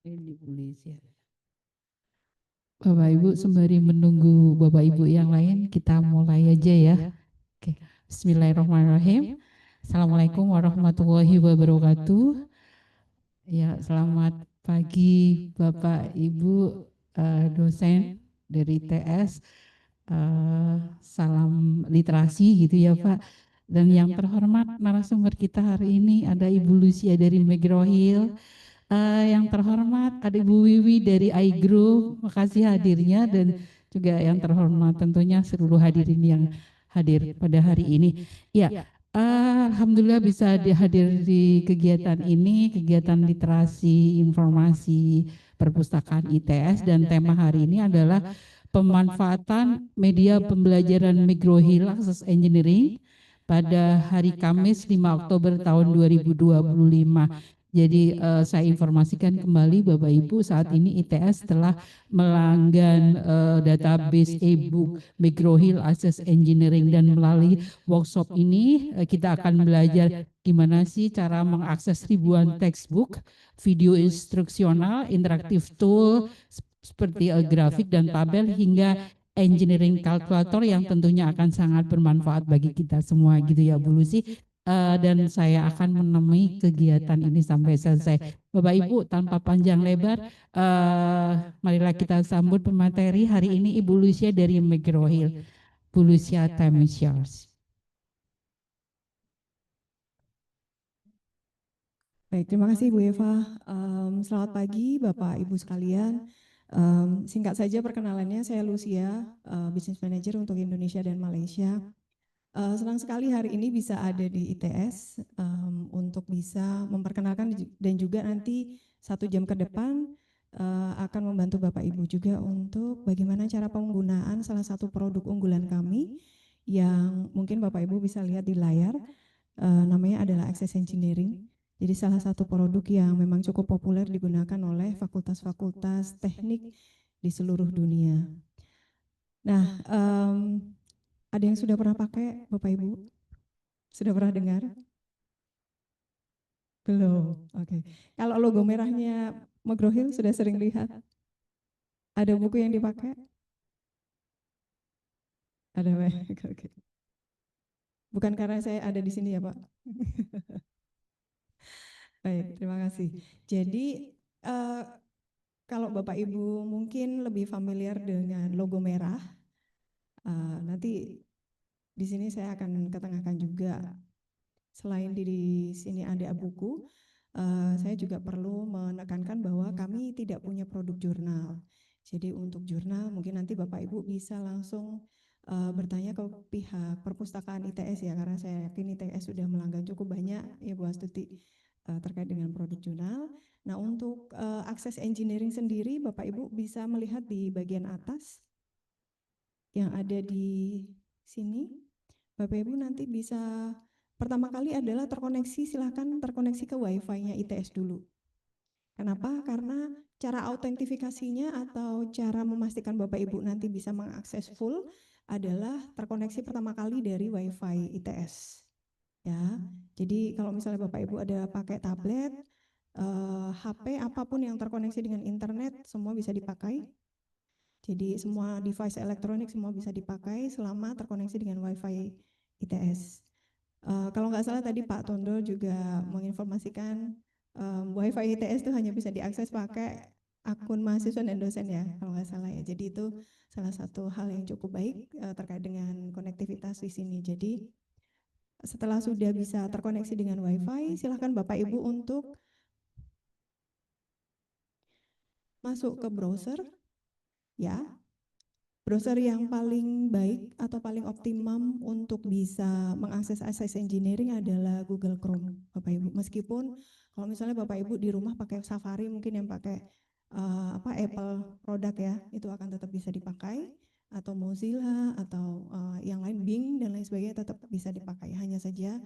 Ini tulis ya. Bapak Ibu sembari menunggu Bapak Ibu yang lain, kita mulai aja ya. Oke. Bismillahirrahmanirrahim. Assalamualaikum warahmatullahi wabarakatuh. Ya, selamat pagi Bapak Ibu dosen dari TS. Salam literasi gitu ya Pak. Dan yang terhormat narasumber kita hari ini ada Ibu Lucia dari McGraw-Hill. Yang terhormat ada Ibu Wiwi dari iGroup, makasih hadirnya, dan juga yang terhormat tentunya seluruh hadirin yang hadir pada hari ini. Ya, Alhamdulillah bisa dihadir di kegiatan ini, kegiatan literasi informasi perpustakaan ITS, dan tema hari ini adalah pemanfaatan media pembelajaran McGraw-Hill Access Engineering pada hari Kamis 5 Oktober tahun 2025. Jadi saya informasikan kembali Bapak Ibu, saat ini ITS telah melanggan database e-book McGraw-Hill Access Engineering, dan melalui workshop ini kita akan belajar gimana sih cara mengakses ribuan textbook, video instruksional, interaktif tool seperti grafik dan tabel, hingga engineering calculator yang tentunya akan sangat bermanfaat bagi kita semua gitu ya Bu Lucy. Dan saya akan menemui kegiatan ini sampai selesai. Bapak Ibu, tanpa panjang lebar, marilah kita sambut pemateri hari ini Ibu Lucia dari McGraw-Hill. Bu Lucia, time is yours. Baik, terima kasih Bu Eva. Selamat pagi Bapak Ibu sekalian. Singkat saja perkenalannya, saya Lucia, Business Manager untuk Indonesia dan Malaysia. Senang sekali hari ini bisa ada di ITS untuk bisa memperkenalkan dan juga nanti 1 jam ke depan akan membantu Bapak Ibu juga untuk bagaimana cara penggunaan salah satu produk unggulan kami yang mungkin Bapak Ibu bisa lihat di layar, namanya adalah Access Engineering. Jadi salah satu produk yang memang cukup populer digunakan oleh fakultas-fakultas teknik di seluruh dunia. Nah, ada yang sudah pernah pakai Bapak Ibu? Sudah pernah dengar? Belum. Oke. Kalau logo merahnya McGraw-Hill sudah sering lihat? Ada buku yang dipakai? Ada, baik. Oke. Bukan karena saya ada di sini ya, Pak. Baik, terima kasih. Jadi kalau Bapak Ibu mungkin lebih familiar dengan logo merah, nanti di sini saya akan ketengahkan juga. Selain di sini ada buku, saya juga perlu menekankan bahwa kami tidak punya produk jurnal. Jadi untuk jurnal mungkin nanti Bapak Ibu bisa langsung bertanya ke pihak perpustakaan ITS ya, karena saya yakin ITS sudah melanggan cukup banyak ya Bu Astuti terkait dengan produk jurnal. Nah untuk akses engineering sendiri Bapak Ibu bisa melihat di bagian atas yang ada di sini. Bapak Ibu nanti bisa pertama kali adalah terkoneksi, silahkan terkoneksi ke Wi-Fi-nya ITS dulu. Kenapa? Karena cara autentifikasinya atau cara memastikan Bapak Ibu nanti bisa mengakses full adalah terkoneksi pertama kali dari Wi-Fi ITS. Ya, jadi kalau misalnya Bapak Ibu ada pakai tablet, HP, apapun yang terkoneksi dengan internet, semua bisa dipakai. Jadi semua device elektronik semua bisa dipakai selama terkoneksi dengan Wi-Fi ITS. Kalau nggak salah tadi Pak Tondo juga menginformasikan Wi-Fi ITS itu hanya bisa diakses pakai akun mahasiswa dan dosen ya, kalau nggak salah ya. Jadi itu salah satu hal yang cukup baik terkait dengan konektivitas di sini. Jadi setelah sudah bisa terkoneksi dengan Wi-Fi, silahkan Bapak Ibu untuk masuk ke browser, ya. Browser yang paling baik atau paling optimum untuk bisa mengakses Access Engineering adalah Google Chrome, Bapak Ibu. Meskipun kalau misalnya Bapak Ibu di rumah pakai Safari, mungkin yang pakai Apple produk ya, itu akan tetap bisa dipakai, atau Mozilla atau yang lain Bing dan lain sebagainya tetap bisa dipakai. Hanya saja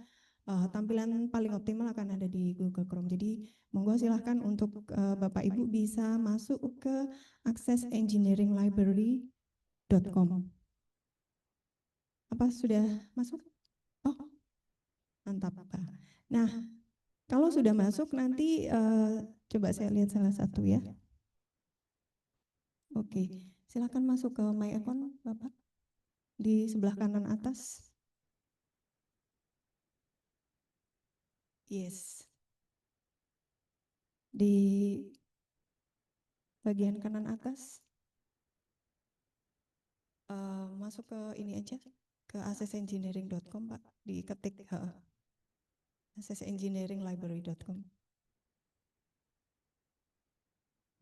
tampilan paling optimal akan ada di Google Chrome. Jadi monggo silahkan untuk Bapak Ibu bisa masuk ke Access Engineering Library .com. Apa sudah masuk? Oh, mantap. Nah, kalau sudah masuk nanti Coba saya lihat salah satu ya. Oke, silakan masuk ke My Account, Bapak. Di sebelah kanan atas. Yes. Di bagian kanan atas. Masuk ke ini aja, ke accengineering.com, Pak. Diketik accengineeringlibrary.com.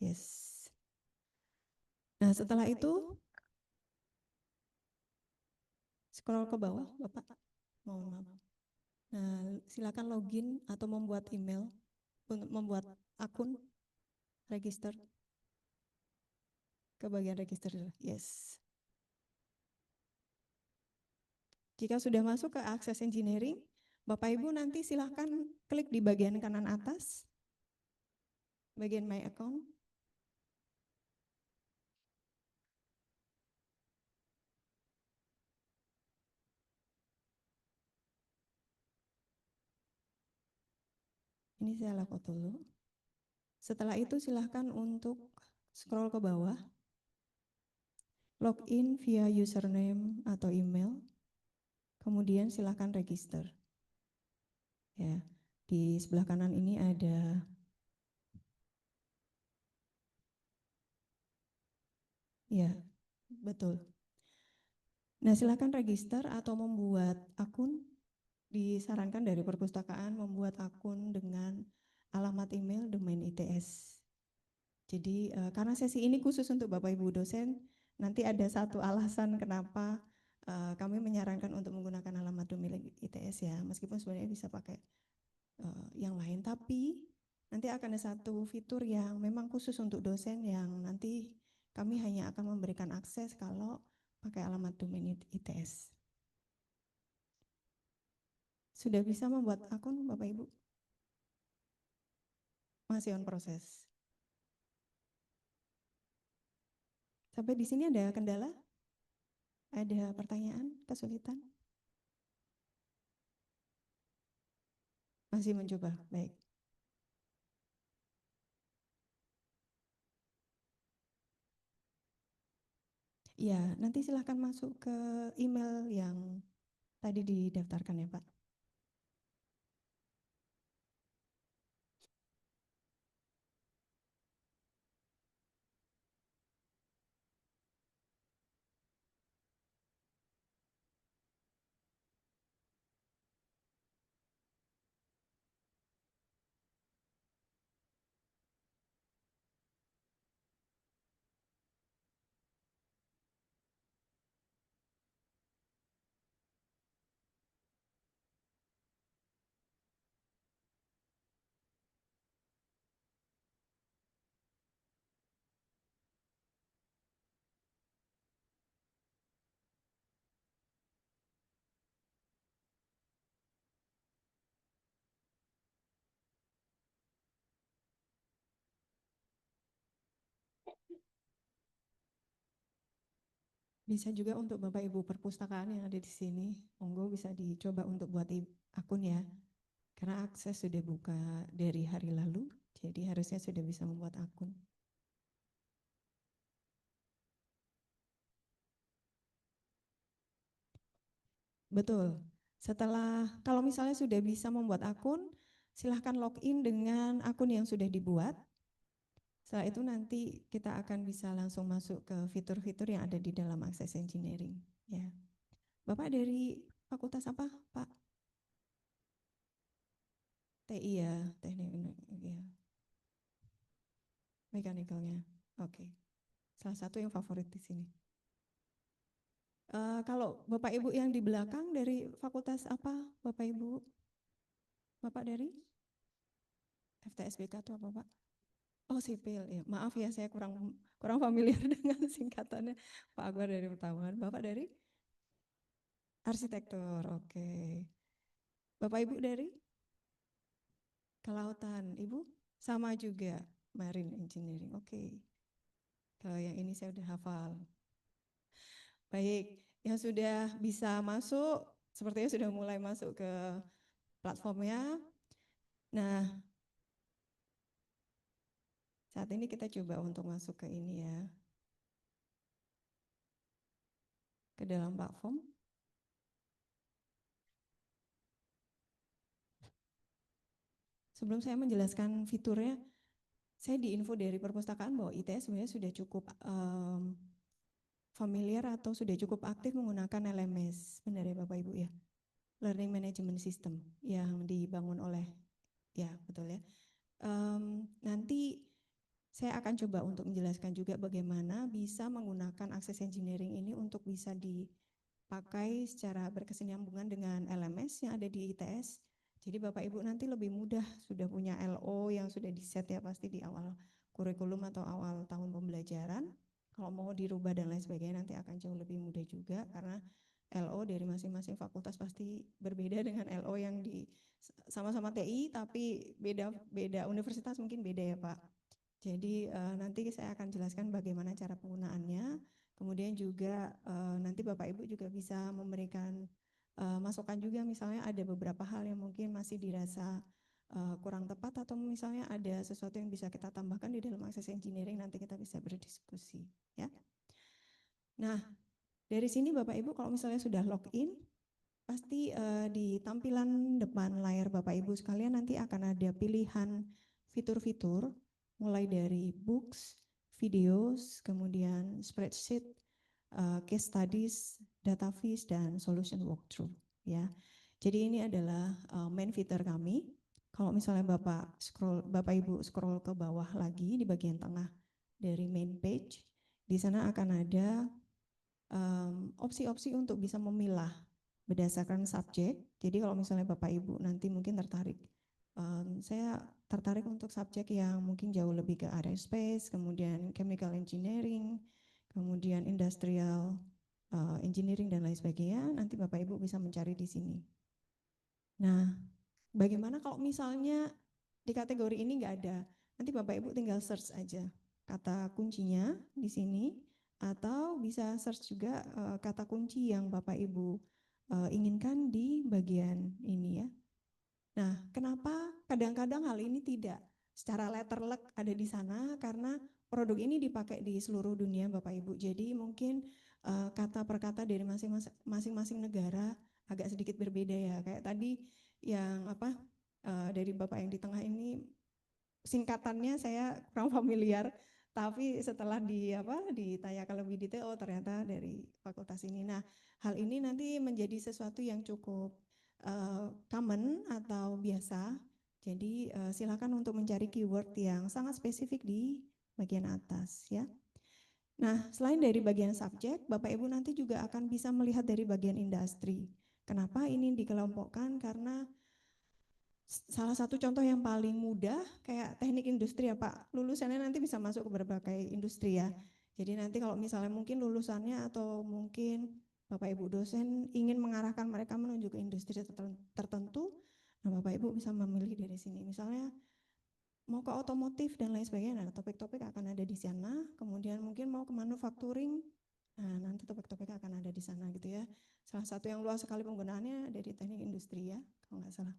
Yes. Nah, setelah itu scroll ke bawah, Bapak. Mohon maaf. Nah, silakan login atau membuat email untuk membuat akun register ke bagian register. Yes. Jika sudah masuk ke Access Engineering, Bapak Ibu nanti silahkan klik di bagian kanan atas, bagian My Account. Ini saya lapor dulu. Setelah itu silahkan untuk scroll ke bawah, login via username atau email, kemudian silahkan register. Ya, di sebelah kanan ini ada ya, betul. Nah, silahkan register atau membuat akun. Disarankan dari perpustakaan membuat akun dengan alamat email domain ITS. Jadi karena sesi ini khusus untuk Bapak Ibu dosen, nanti ada satu alasan kenapa kami menyarankan untuk menggunakan alamat domain ITS ya, meskipun sebenarnya bisa pakai yang lain, tapi nanti akan ada satu fitur yang memang khusus untuk dosen yang nanti kami hanya akan memberikan akses kalau pakai alamat domain ITS. Sudah bisa membuat akun Bapak Ibu? Masih on proses. Sampai di sini ada kendala? Ada pertanyaan, kesulitan? Masih mencoba, baik. Ya, nanti silahkan masuk ke email yang tadi didaftarkan ya Pak. Bisa juga untuk Bapak Ibu perpustakaan yang ada di sini, monggo bisa dicoba untuk buat akun ya. Karena akses sudah buka dari hari lalu, jadi harusnya sudah bisa membuat akun. Betul. Setelah, kalau misalnya sudah bisa membuat akun, silahkan login dengan akun yang sudah dibuat. Setelah itu nanti kita akan bisa langsung masuk ke fitur-fitur yang ada di dalam Access Engineering. Ya, Bapak dari fakultas apa, Pak? TI ya, teknik ya, mekanikalnya. Oke, salah satu yang favorit di sini. Kalau Bapak Ibu yang di belakang dari fakultas apa, Bapak Ibu? Bapak dari FTSBK atau apa, Pak? Oh, sipil ya. Maaf ya, saya kurang kurang familiar dengan singkatannya. Pak Akbar dari Pertambangan. Bapak dari arsitektur. Oke. Bapak Ibu dari kelautan. Ibu sama juga marine engineering. Oke. Kalau yang ini saya udah hafal. Baik, yang sudah bisa masuk sepertinya sudah mulai masuk ke platformnya. Nah, Saat ini kita coba untuk masuk ke ini ya, ke dalam platform. Sebelum saya menjelaskan fiturnya, saya diinfo dari perpustakaan bahwa ITS sebenarnya sudah cukup familiar atau sudah cukup aktif menggunakan LMS, benar ya Bapak Ibu ya? Learning Management System yang dibangun oleh, ya betul ya. Nanti saya akan coba untuk menjelaskan juga bagaimana bisa menggunakan Access Engineering ini untuk bisa dipakai secara berkesinambungan dengan LMS yang ada di ITS. Jadi Bapak Ibu nanti lebih mudah, sudah punya LO yang sudah di-set ya pasti di awal kurikulum atau awal tahun pembelajaran. Kalau mau dirubah dan lain sebagainya nanti akan jauh lebih mudah juga karena LO dari masing-masing fakultas pasti berbeda dengan LO yang di sama-sama TI tapi beda universitas mungkin beda ya Pak. Jadi nanti saya akan jelaskan bagaimana cara penggunaannya. Kemudian juga nanti Bapak Ibu juga bisa memberikan masukan juga misalnya ada beberapa hal yang mungkin masih dirasa kurang tepat atau misalnya ada sesuatu yang bisa kita tambahkan di dalam Access Engineering nanti kita bisa berdiskusi ya. Nah, dari sini Bapak Ibu kalau misalnya sudah login pasti di tampilan depan layar Bapak Ibu sekalian nanti akan ada pilihan fitur-fitur mulai dari books, videos, kemudian spreadsheet, case studies, data viz, dan solution walkthrough ya. Jadi ini adalah main fitur kami. Kalau misalnya Bapak Ibu scroll ke bawah lagi di bagian tengah dari main page, di sana akan ada opsi-opsi untuk bisa memilah berdasarkan subjek. Jadi kalau misalnya Bapak Ibu nanti mungkin tertarik, saya tertarik untuk subjek yang mungkin jauh lebih ke aerospace, kemudian chemical engineering, kemudian industrial engineering dan lain sebagainya, nanti Bapak Ibu bisa mencari di sini. Nah, bagaimana kalau misalnya di kategori ini nggak ada? Nanti Bapak Ibu tinggal search aja kata kuncinya di sini, atau bisa search juga kata kunci yang Bapak Ibu inginkan di bagian ini ya. Nah, kenapa kadang-kadang hal ini tidak secara letterlek ada di sana? Karena produk ini dipakai di seluruh dunia Bapak Ibu. Jadi mungkin kata per kata dari masing-masing negara agak sedikit berbeda ya. Kayak tadi yang apa dari Bapak yang di tengah ini singkatannya saya kurang familiar, tapi setelah ditanyakan lebih detail, oh ternyata dari fakultas ini. Nah, hal ini nanti menjadi sesuatu yang cukup common atau biasa. Jadi silakan untuk mencari keyword yang sangat spesifik di bagian atas ya. Nah, selain dari bagian subjek, Bapak Ibu nanti juga akan bisa melihat dari bagian industri. Kenapa ini dikelompokkan? Karena salah satu contoh yang paling mudah kayak teknik industri ya Pak, lulusannya nanti bisa masuk ke berbagai industri ya. Jadi nanti kalau misalnya mungkin lulusannya atau mungkin Bapak Ibu dosen ingin mengarahkan mereka menuju ke industri tertentu, nah Bapak Ibu bisa memilih dari sini. Misalnya mau ke otomotif dan lain sebagainya, nah topik-topik akan ada di sana. Kemudian mungkin mau ke manufacturing, nah nanti topik-topik akan ada di sana gitu ya. Salah satu yang luas sekali penggunaannya dari teknik industri ya, kalau nggak salah.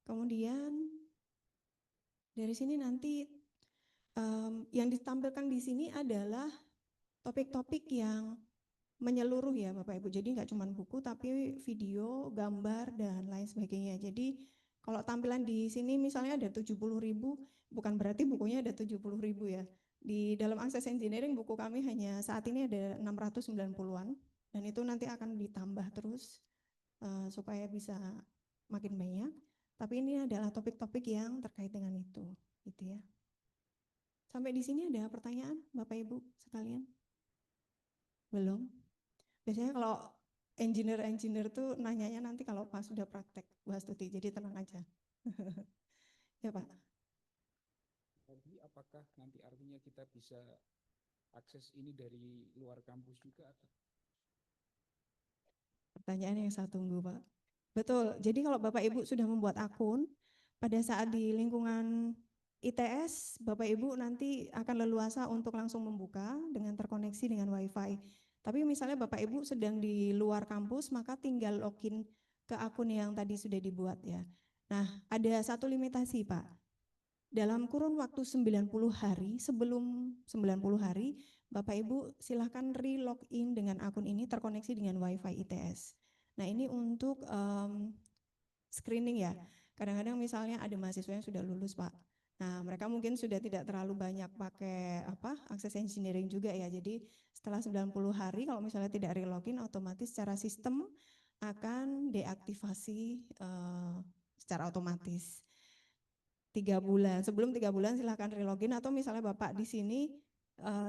Kemudian dari sini nanti yang ditampilkan di sini adalah topik-topik yang menyeluruh ya Bapak Ibu. Jadi nggak cuma buku tapi video, gambar dan lain sebagainya. Jadi kalau tampilan di sini misalnya ada 70.000, bukan berarti bukunya ada 70.000 ya. Di dalam Access Engineering buku kami hanya saat ini ada 690-an dan itu nanti akan ditambah terus supaya bisa makin banyak. Tapi ini adalah topik-topik yang terkait dengan itu, gitu ya. Sampai di sini ada pertanyaan, Bapak Ibu sekalian? Belum? Biasanya kalau engineer tuh nanyanya nanti kalau pas sudah praktek, Bu Astuti, jadi tenang aja. Ya Pak. Tadi apakah nanti artinya kita bisa akses ini dari luar kampus juga atau? Pertanyaan yang saya tunggu Pak. Betul, jadi kalau Bapak Ibu sudah membuat akun, pada saat di lingkungan ITS, Bapak Ibu nanti akan leluasa untuk langsung membuka dengan terkoneksi dengan WiFi. Tapi misalnya Bapak Ibu sedang di luar kampus, maka tinggal login ke akun yang tadi sudah dibuat ya. Nah, ada satu limitasi Pak. dalam kurun waktu 90 hari, sebelum 90 hari, Bapak Ibu silahkan re-login dengan akun ini terkoneksi dengan WiFi ITS. Nah ini untuk screening ya. Kadang-kadang misalnya ada mahasiswa yang sudah lulus Pak. Nah mereka mungkin sudah tidak terlalu banyak pakai akses engineering juga ya. Jadi setelah 90 hari kalau misalnya tidak re-login, otomatis secara sistem akan deaktivasi secara otomatis. 3 bulan, sebelum 3 bulan silahkan relogin, atau misalnya Bapak di sini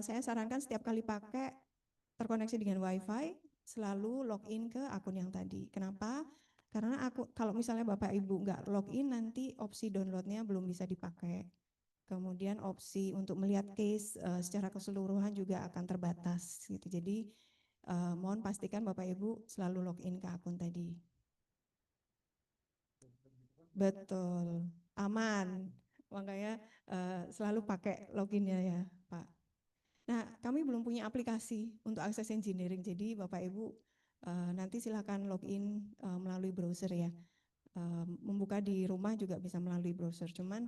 saya sarankan setiap kali pakai terkoneksi dengan WiFi selalu login ke akun yang tadi. Kenapa? Karena kalau misalnya Bapak Ibu nggak login, nanti opsi downloadnya belum bisa dipakai. Kemudian opsi untuk melihat case secara keseluruhan juga akan terbatas gitu. Jadi mohon pastikan Bapak Ibu selalu login ke akun tadi. Betul, aman. Makanya selalu pakai loginnya ya Pak. Nah kami belum punya aplikasi untuk akses engineering, jadi Bapak Ibu nanti silakan login melalui browser ya. Membuka di rumah juga bisa melalui browser, cuman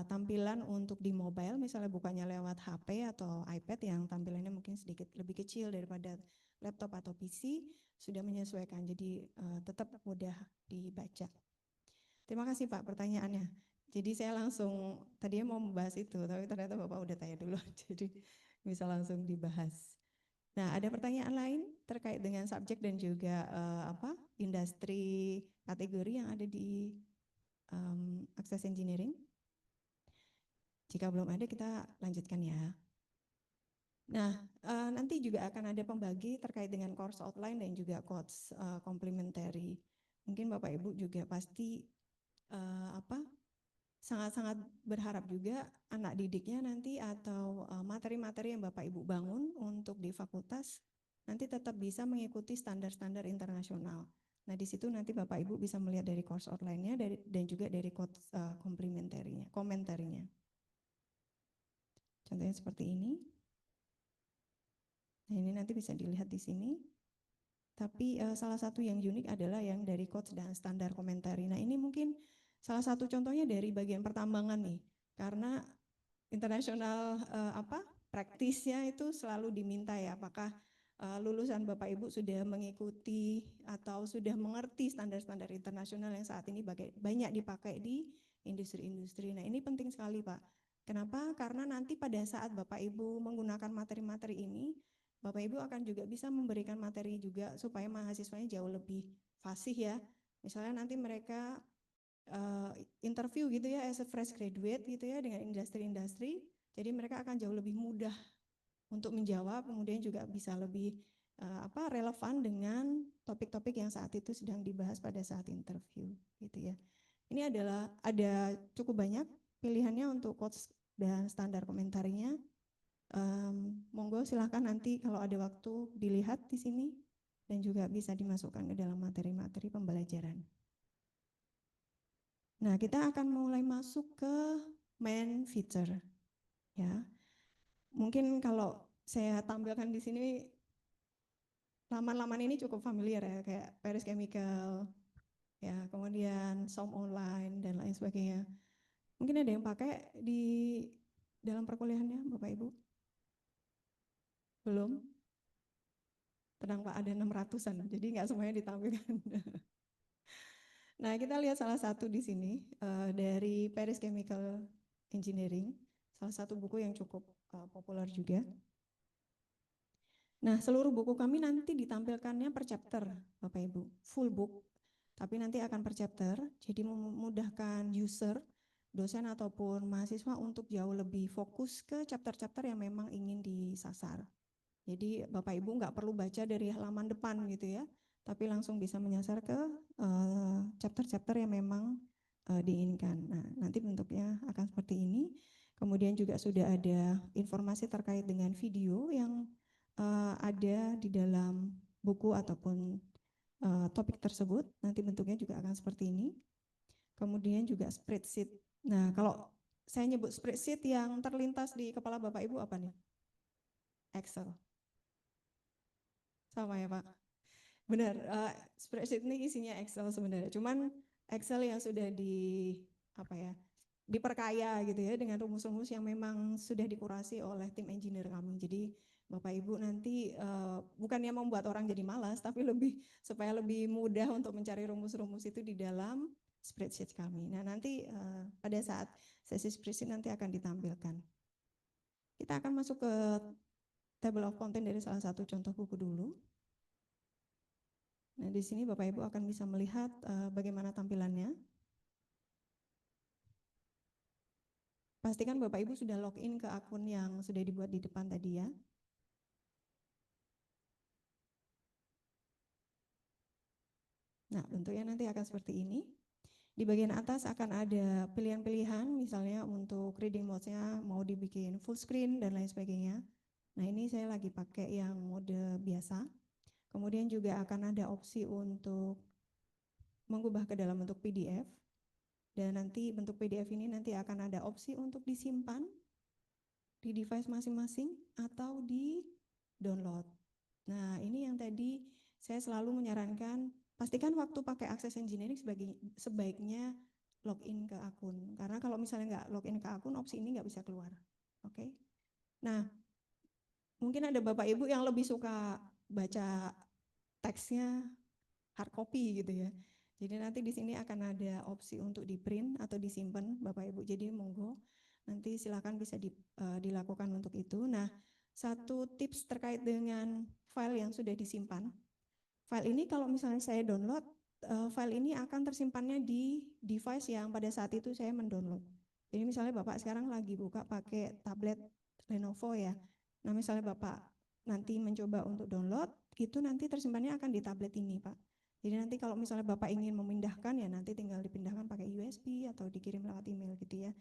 tampilan untuk di mobile misalnya bukanya lewat HP atau iPad yang tampilannya mungkin sedikit lebih kecil daripada laptop atau PC sudah menyesuaikan, jadi tetap mudah dibaca. Terima kasih Pak pertanyaannya. Jadi saya langsung tadinya mau membahas itu, tapi ternyata Bapak udah tanya dulu, jadi bisa langsung dibahas. Nah, ada pertanyaan lain terkait dengan subjek dan juga industri kategori yang ada di Access Engineering? Jika belum ada, kita lanjutkan ya. Nah, nanti juga akan ada pembagi terkait dengan course outline dan juga course complementary. Mungkin Bapak Ibu juga pasti sangat-sangat berharap juga anak didiknya nanti atau materi-materi yang Bapak Ibu bangun untuk di fakultas nanti tetap bisa mengikuti standar-standar internasional. Nah di situ nanti Bapak Ibu bisa melihat dari course outline-nya dan juga dari course komentarnya. Contohnya seperti ini. Nah ini nanti bisa dilihat di sini. Tapi salah satu yang unik adalah yang dari codes dan standar komentari. Nah ini mungkin salah satu contohnya dari bagian pertambangan nih, karena internasional praktisnya itu selalu diminta ya, apakah lulusan Bapak Ibu sudah mengikuti atau sudah mengerti standar-standar internasional yang saat ini banyak dipakai di industri-industri. Nah ini penting sekali Pak. Kenapa? Karena nanti pada saat Bapak Ibu menggunakan materi-materi ini, Bapak Ibu akan juga bisa memberikan materi juga supaya mahasiswanya jauh lebih fasih ya. Misalnya nanti mereka interview gitu ya as a fresh graduate gitu ya dengan industri-industri, jadi mereka akan jauh lebih mudah untuk menjawab, kemudian juga bisa lebih relevan dengan topik-topik yang saat itu sedang dibahas pada saat interview gitu ya. Ini ada cukup banyak pilihannya untuk codes dan standar komentarinya. Monggo silahkan nanti kalau ada waktu dilihat di sini dan juga bisa dimasukkan ke dalam materi-materi pembelajaran. Nah, kita akan mulai masuk ke main feature. Ya. Mungkin kalau saya tampilkan di sini laman-laman ini cukup familiar ya, kayak Paris Chemical, ya, kemudian SOM Online dan lain sebagainya. Mungkin ada yang pakai di dalam perkuliahannya, Bapak Ibu? Belum? Tenang Pak, ada 600-an, jadi nggak semuanya ditampilkan. Nah, kita lihat salah satu di sini dari Paris Chemical Engineering, salah satu buku yang cukup populer juga. Nah, seluruh buku kami nanti ditampilkannya per chapter, Bapak Ibu, full book, tapi nanti akan per chapter, jadi memudahkan user, dosen ataupun mahasiswa untuk jauh lebih fokus ke chapter-chapter yang memang ingin disasar. Jadi Bapak Ibu nggak perlu baca dari halaman depan gitu ya, tapi langsung bisa menyasar ke chapter-chapter yang memang diinginkan. Nah, nanti bentuknya akan seperti ini. Kemudian juga sudah ada informasi terkait dengan video yang ada di dalam buku ataupun topik tersebut. Nanti bentuknya juga akan seperti ini. Kemudian juga spreadsheet. Nah, kalau saya nyebut spreadsheet yang terlintas di kepala Bapak Ibu apa nih? Excel. Sama ya Pak? Benar, spreadsheet ini isinya Excel sebenarnya. Cuman Excel yang sudah diperkaya gitu ya dengan rumus-rumus yang memang sudah dikurasi oleh tim engineer kami. Jadi Bapak Ibu nanti bukannya membuat orang jadi malas, tapi lebih supaya lebih mudah untuk mencari rumus-rumus itu di dalam spreadsheet kami. Nah nanti pada saat sesi spreadsheet nanti akan ditampilkan. Kita akan masuk ke table of content dari salah satu contoh buku dulu. Nah di sini Bapak Ibu akan bisa melihat bagaimana tampilannya. Pastikan Bapak Ibu sudah login ke akun yang sudah dibuat di depan tadi ya. Nah, bentuknya nanti akan seperti ini. Di bagian atas akan ada pilihan-pilihan, misalnya untuk reading mode-nya mau dibikin full screen dan lain sebagainya. Nah, ini saya lagi pakai yang mode biasa. Kemudian juga akan ada opsi untuk mengubah ke dalam bentuk PDF. Dan nanti bentuk PDF ini nanti akan ada opsi untuk disimpan di device masing-masing atau di download. Nah, ini yang tadi saya selalu menyarankan, pastikan waktu pakai Access Engineering sebaiknya login ke akun. Karena kalau misalnya nggak login ke akun, opsi ini nggak bisa keluar. Oke. Nah, mungkin ada Bapak Ibu yang lebih suka baca teksnya hard copy gitu ya. Jadi nanti di sini akan ada opsi untuk di print atau disimpan Bapak Ibu. Jadi monggo nanti silakan bisa dilakukan untuk itu. Nah, satu tips terkait dengan file yang sudah disimpan. File ini kalau misalnya saya download, file ini akan tersimpannya di device yang pada saat itu saya mendownload. Jadi misalnya Bapak sekarang lagi buka pakai tablet Lenovo ya. Nah, misalnya Bapak nanti mencoba untuk download, itu nanti tersimpannya akan di tablet ini, Pak. Jadi nanti kalau misalnya Bapak ingin memindahkan ya nanti tinggal dipindahkan pakai USB atau dikirim lewat email gitu ya.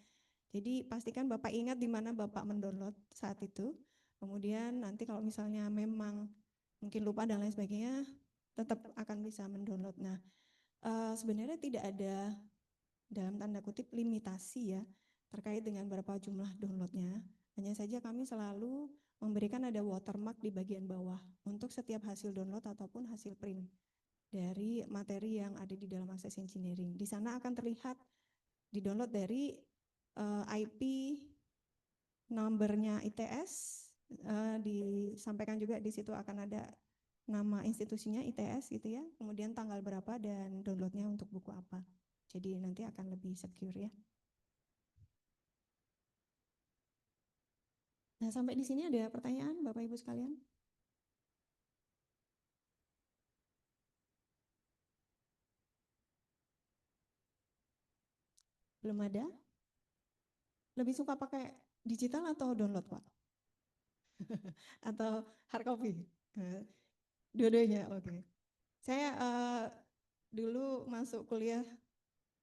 Jadi pastikan Bapak ingat di mana Bapak mendownload saat itu. Kemudian nanti kalau misalnya memang mungkin lupa dan lain sebagainya, tetap akan bisa mendownload. Nah, sebenarnya tidak ada dalam tanda kutip limitasi ya terkait dengan berapa jumlah downloadnya. Hanya saja kami selalu memberikan ada watermark di bagian bawah untuk setiap hasil download ataupun hasil print dari materi yang ada di dalam Access Engineering. Di sana akan terlihat di download dari IP numbernya ITS, disampaikan juga di situ akan ada nama institusinya ITS gitu ya, kemudian tanggal berapa dan downloadnya untuk buku apa. Jadi nanti akan lebih secure ya. Nah sampai di sini ada pertanyaan Bapak Ibu sekalian? Belum ada? Lebih suka pakai digital atau download Pak? Atau hard copy? Dua-duanya, oke. Saya dulu masuk kuliah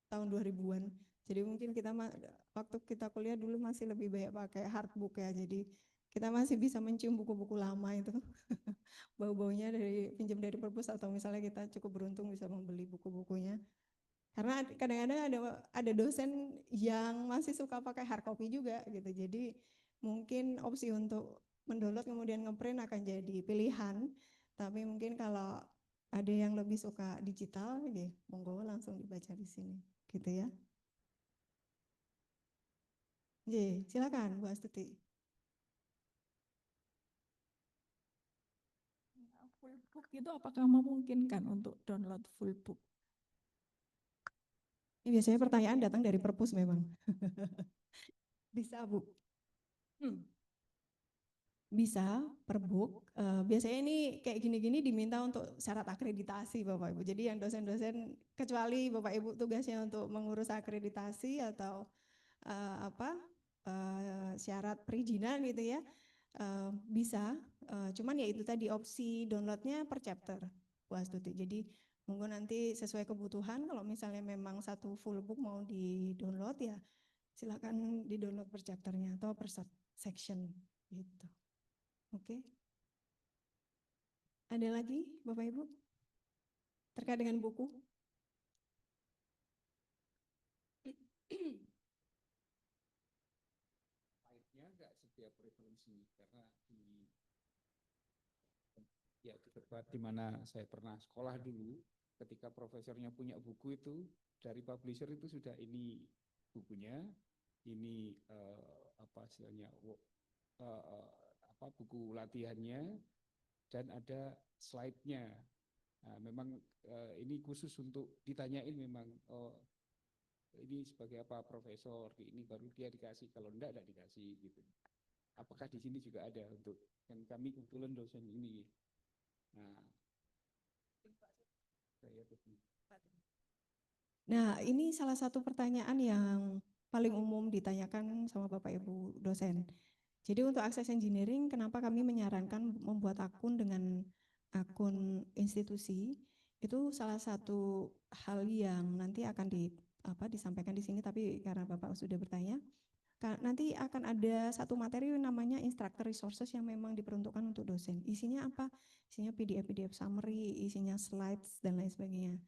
tahun 2000-an. Jadi mungkin kita waktu kita kuliah dulu masih lebih banyak pakai hardbook ya. Jadi kita masih bisa mencium buku-buku lama itu. Bau-baunya dari pinjam dari perpus atau misalnya kita cukup beruntung bisa membeli buku-bukunya. Karena kadang-kadang ada dosen yang masih suka pakai hard copy juga gitu. Jadi mungkin opsi untuk mendownload kemudian ngeprint akan jadi pilihan. Tapi mungkin kalau ada yang lebih suka digital, ya monggo langsung dibaca di sini, gitu ya. Silakan Bu Astuti. Full book itu apakah memungkinkan untuk download full book? Ini biasanya pertanyaan datang dari perpus memang. Bisa Bu. Bisa per book. Biasanya ini kayak gini-gini diminta untuk syarat akreditasi Bapak Ibu. Jadi yang dosen-dosen kecuali Bapak Ibu tugasnya untuk mengurus akreditasi atau syarat perizinan gitu ya, bisa. Cuman ya itu tadi opsi downloadnya per chapter Bu Astuti. Jadi monggo nanti sesuai kebutuhan. Kalau misalnya memang satu full book mau di download ya silakan di download per chapternya atau per section gitu. Oke. Ada lagi Bapak Ibu? Terkait dengan buku? Baiknya nggak setiap referensi karena di tempat di mana saya pernah sekolah dulu, ketika profesornya punya buku itu dari publisher itu sudah ini bukunya, ini apa istilahnya buku latihannya dan ada slide-nya. Nah, memang ini khusus untuk ditanyain memang ini sebagai apa profesor, ini baru dia dikasih, kalau enggak dikasih gitu. Apakah di sini juga ada untuk yang kami kebetulan dosen ini. Nah, Nah, ini salah satu pertanyaan yang paling umum ditanyakan sama Bapak Ibu dosen. Jadi untuk akses engineering, kenapa kami menyarankan membuat akun dengan akun institusi? Itu salah satu hal yang nanti akan disampaikan di sini, tapi karena Bapak sudah bertanya, nanti akan ada satu materi namanya instructor resources yang memang diperuntukkan untuk dosen. Isinya apa? Isinya PDF summary, isinya slides, dan lain sebagainya.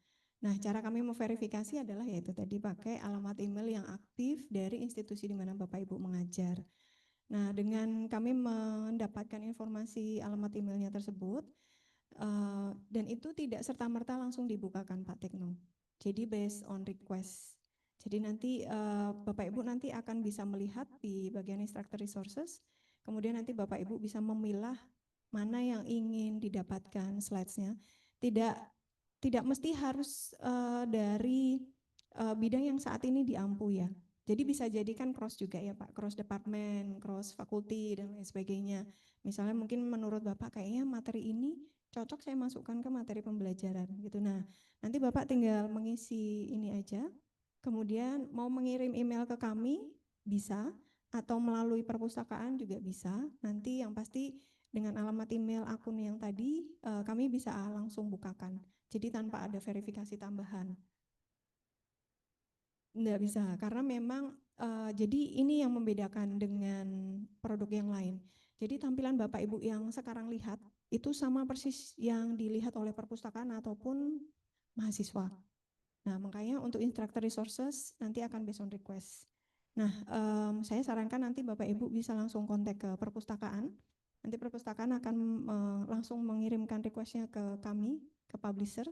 Nah, cara kami memverifikasi adalah yaitu tadi pakai alamat email yang aktif dari institusi di mana Bapak Ibu mengajar. Nah, dengan kami mendapatkan informasi alamat emailnya tersebut, dan itu tidak serta-merta langsung dibukakan Pak Tekno. Jadi based on request. Jadi nanti Bapak Ibu nanti akan bisa melihat di bagian instructor resources, kemudian nanti Bapak Ibu bisa memilah mana yang ingin didapatkan slides-nya. Tidak mesti harus dari bidang yang saat ini diampu ya. Jadi bisa jadikan cross juga ya Pak, cross department, cross fakulti dan lain sebagainya. Misalnya mungkin menurut Bapak kayaknya materi ini cocok saya masukkan ke materi pembelajaran gitu. Nah, nanti Bapak tinggal mengisi ini aja. Kemudian mau mengirim email ke kami bisa, atau melalui perpustakaan juga bisa. Nanti yang pasti dengan alamat email akun yang tadi kami bisa langsung bukakan. Jadi tanpa ada verifikasi tambahan. Enggak bisa, karena memang jadi ini yang membedakan dengan produk yang lain. Jadi tampilan Bapak Ibu yang sekarang lihat itu sama persis yang dilihat oleh perpustakaan ataupun mahasiswa. Nah, makanya untuk instructor resources nanti akan based on request. Nah, saya sarankan nanti Bapak Ibu bisa langsung kontak ke perpustakaan. Nanti perpustakaan akan langsung mengirimkan requestnya ke kami, ke publisher.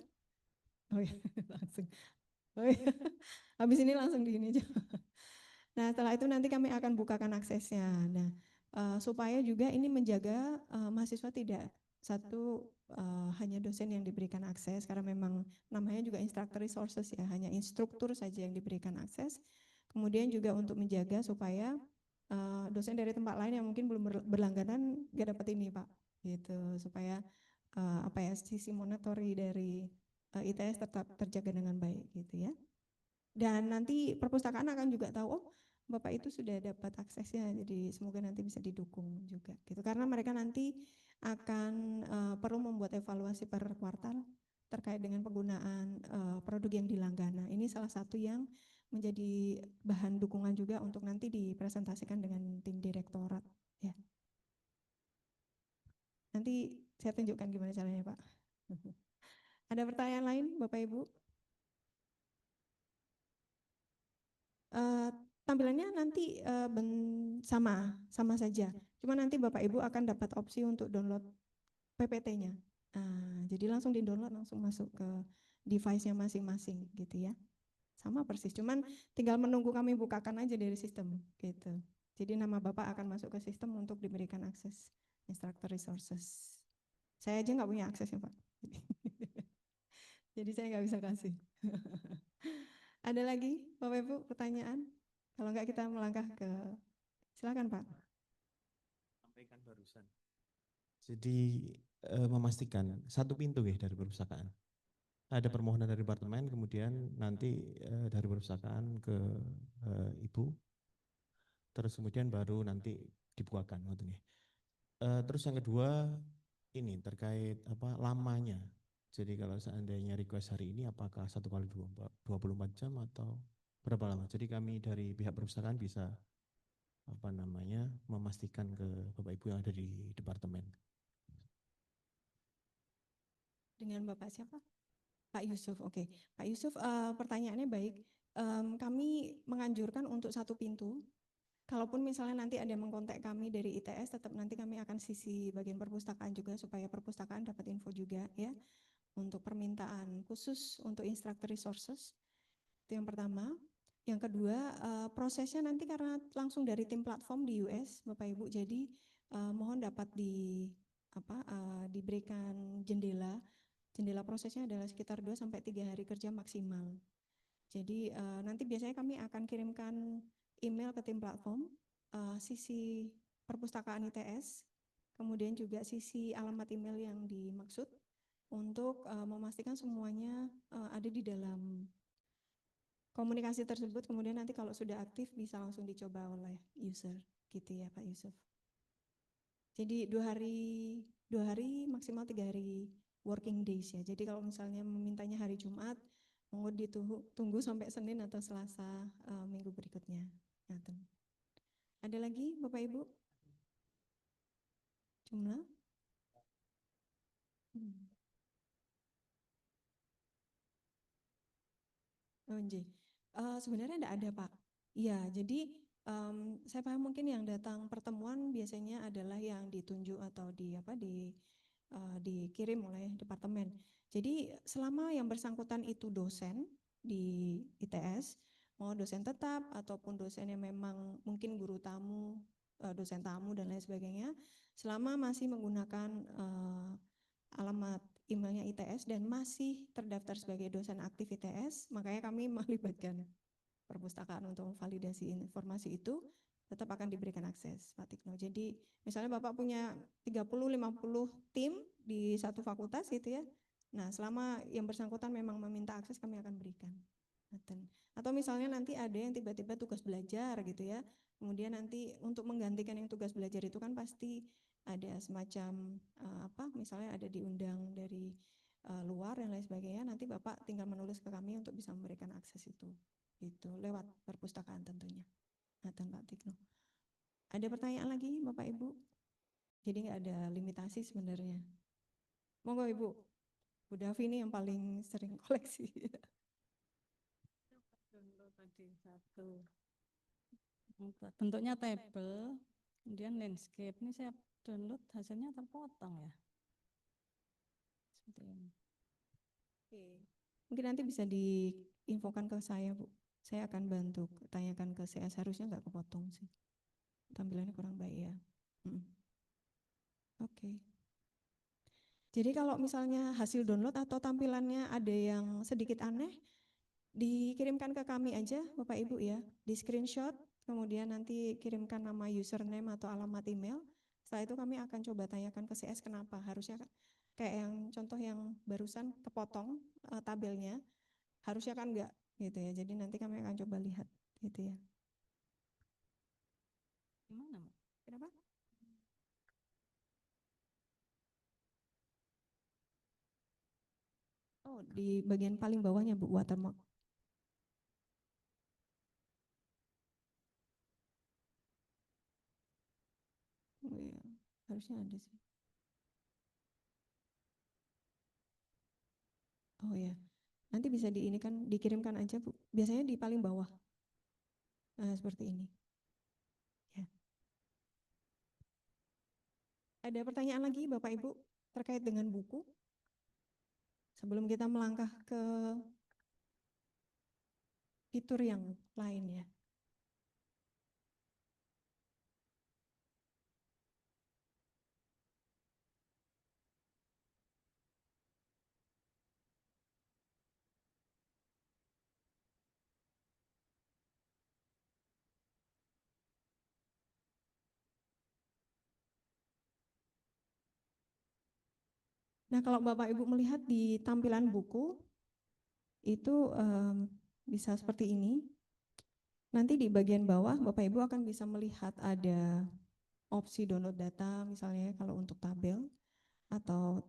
Oh ya, langsung. Oh ya. Habis ini langsung di ini aja. Nah, setelah itu nanti kami akan bukakan aksesnya. Nah, supaya juga ini menjaga mahasiswa tidak hanya dosen yang diberikan akses, karena memang namanya juga instructor resources ya, hanya instruktur saja yang diberikan akses. Kemudian juga untuk menjaga supaya dosen dari tempat lain yang mungkin belum berlangganan gak dapat ini Pak, gitu, supaya sisi monitoring dari ITS tetap terjaga dengan baik gitu ya. Dan nanti perpustakaan akan juga tahu, oh Bapak itu sudah dapat aksesnya, jadi semoga nanti bisa didukung juga gitu. Karena mereka nanti akan perlu membuat evaluasi per kuartal terkait dengan penggunaan produk yang dilanggana. Ini salah satu yang menjadi bahan dukungan juga untuk nanti dipresentasikan dengan tim direktorat ya. Nanti saya tunjukkan gimana caranya Pak. Ada pertanyaan lain Bapak Ibu? Tampilannya nanti sama saja. Cuma nanti Bapak Ibu akan dapat opsi untuk download PPT-nya. Jadi langsung di-download, langsung masuk ke device-nya masing-masing gitu ya. Sama persis, cuman tinggal menunggu kami bukakan aja dari sistem gitu. Jadi nama Bapak akan masuk ke sistem untuk diberikan akses instructor resources. Saya aja nggak punya akses ya Pak. Jadi saya nggak bisa kasih. Ada lagi Bapak Ibu pertanyaan? Kalau enggak kita melangkah ke, silakan Pak. Sampaikan barusan. Jadi memastikan satu pintu ya dari perpustakaan. Ada permohonan dari departemen, kemudian nanti dari perpustakaan ke Ibu, terus kemudian baru nanti dibukakan. Terus yang kedua ini terkait lamanya. Jadi kalau seandainya request hari ini apakah 1x24 jam atau berapa lama? Jadi kami dari pihak perpustakaan bisa memastikan ke Bapak Ibu yang ada di departemen. Dengan Bapak siapa? Pak Yusuf, oke. Pak Yusuf, pertanyaannya baik. Kami menganjurkan untuk satu pintu. Kalaupun misalnya nanti ada yang mengkontak kami dari ITS, tetap nanti kami akan sisi bagian perpustakaan juga supaya perpustakaan dapat info juga ya. Untuk permintaan khusus untuk instructor resources, itu yang pertama. Yang kedua, prosesnya nanti karena langsung dari tim platform di US, Bapak Ibu, jadi mohon dapat diberikan jendela. Jendela prosesnya adalah sekitar 2 sampai 3 hari kerja maksimal. Jadi nanti biasanya kami akan kirimkan email ke tim platform, sisi perpustakaan ITS, kemudian juga sisi alamat email yang dimaksud untuk memastikan semuanya ada di dalam komunikasi tersebut. Kemudian nanti kalau sudah aktif bisa langsung dicoba oleh user, gitu ya Pak Yusuf. Jadi 2 hari maksimal 3 hari working days ya. Jadi kalau misalnya memintanya hari Jumat, mau ditunggu sampai Senin atau Selasa minggu berikutnya. Ada lagi Bapak Ibu? Jumlah? ONJ. Sebenarnya enggak ada Pak. Iya, jadi saya paham mungkin yang datang pertemuan biasanya adalah yang ditunjuk atau dikirim oleh departemen. Jadi selama yang bersangkutan itu dosen di ITS, mau dosen tetap ataupun dosen yang memang mungkin guru tamu, dosen tamu dan lain sebagainya, selama masih menggunakan alamat emailnya ITS dan masih terdaftar sebagai dosen aktif ITS, makanya kami melibatkan perpustakaan untuk validasi informasi itu, tetap akan diberikan akses Pak Tikno. Jadi misalnya Bapak punya 30-50 tim di satu fakultas gitu ya, nah selama yang bersangkutan memang meminta akses kami akan berikan. Atau misalnya nanti ada yang tiba-tiba tugas belajar gitu ya, kemudian nanti untuk menggantikan yang tugas belajar itu kan pasti ada semacam misalnya ada diundang dari luar dan lain sebagainya, nanti Bapak tinggal menulis ke kami untuk bisa memberikan akses itu gitu lewat perpustakaan tentunya. Pak Tikno. Ada pertanyaan lagi Bapak Ibu? Jadi nggak ada limitasi sebenarnya. Monggo Ibu. Bu Davi ini yang paling sering koleksi. Tadi satu. Bentuknya table, kemudian landscape. Ini saya download hasilnya terpotong ya. Seperti ini. Oke. Mungkin nanti bisa diinfokan ke saya Bu. Saya akan bantu tanyakan ke CS, harusnya nggak kepotong sih. Tampilannya kurang baik ya. Oke. Jadi kalau misalnya hasil download atau tampilannya ada yang sedikit aneh, dikirimkan ke kami aja Bapak Ibu ya, di screenshot, kemudian nanti kirimkan nama username atau alamat email. Setelah itu kami akan coba tanyakan ke CS kenapa, harusnya kayak yang contoh yang barusan kepotong tabelnya, harusnya kan enggak gitu ya. Jadi nanti kami akan coba lihat gitu ya. Gimana, Mbak? Kenapa? Oh, di bagian paling bawahnya Bu, watermark. Oh iya, harusnya ada sih. Oh ya, nanti bisa dikirimkan aja Bu. Biasanya di paling bawah. Nah, seperti ini. Ya. Ada pertanyaan lagi Bapak Ibu terkait dengan buku? Sebelum kita melangkah ke fitur yang lain ya. Nah, kalau Bapak Ibu melihat di tampilan buku, itu bisa seperti ini. Nanti di bagian bawah Bapak Ibu akan bisa melihat ada opsi download data, misalnya kalau untuk tabel, atau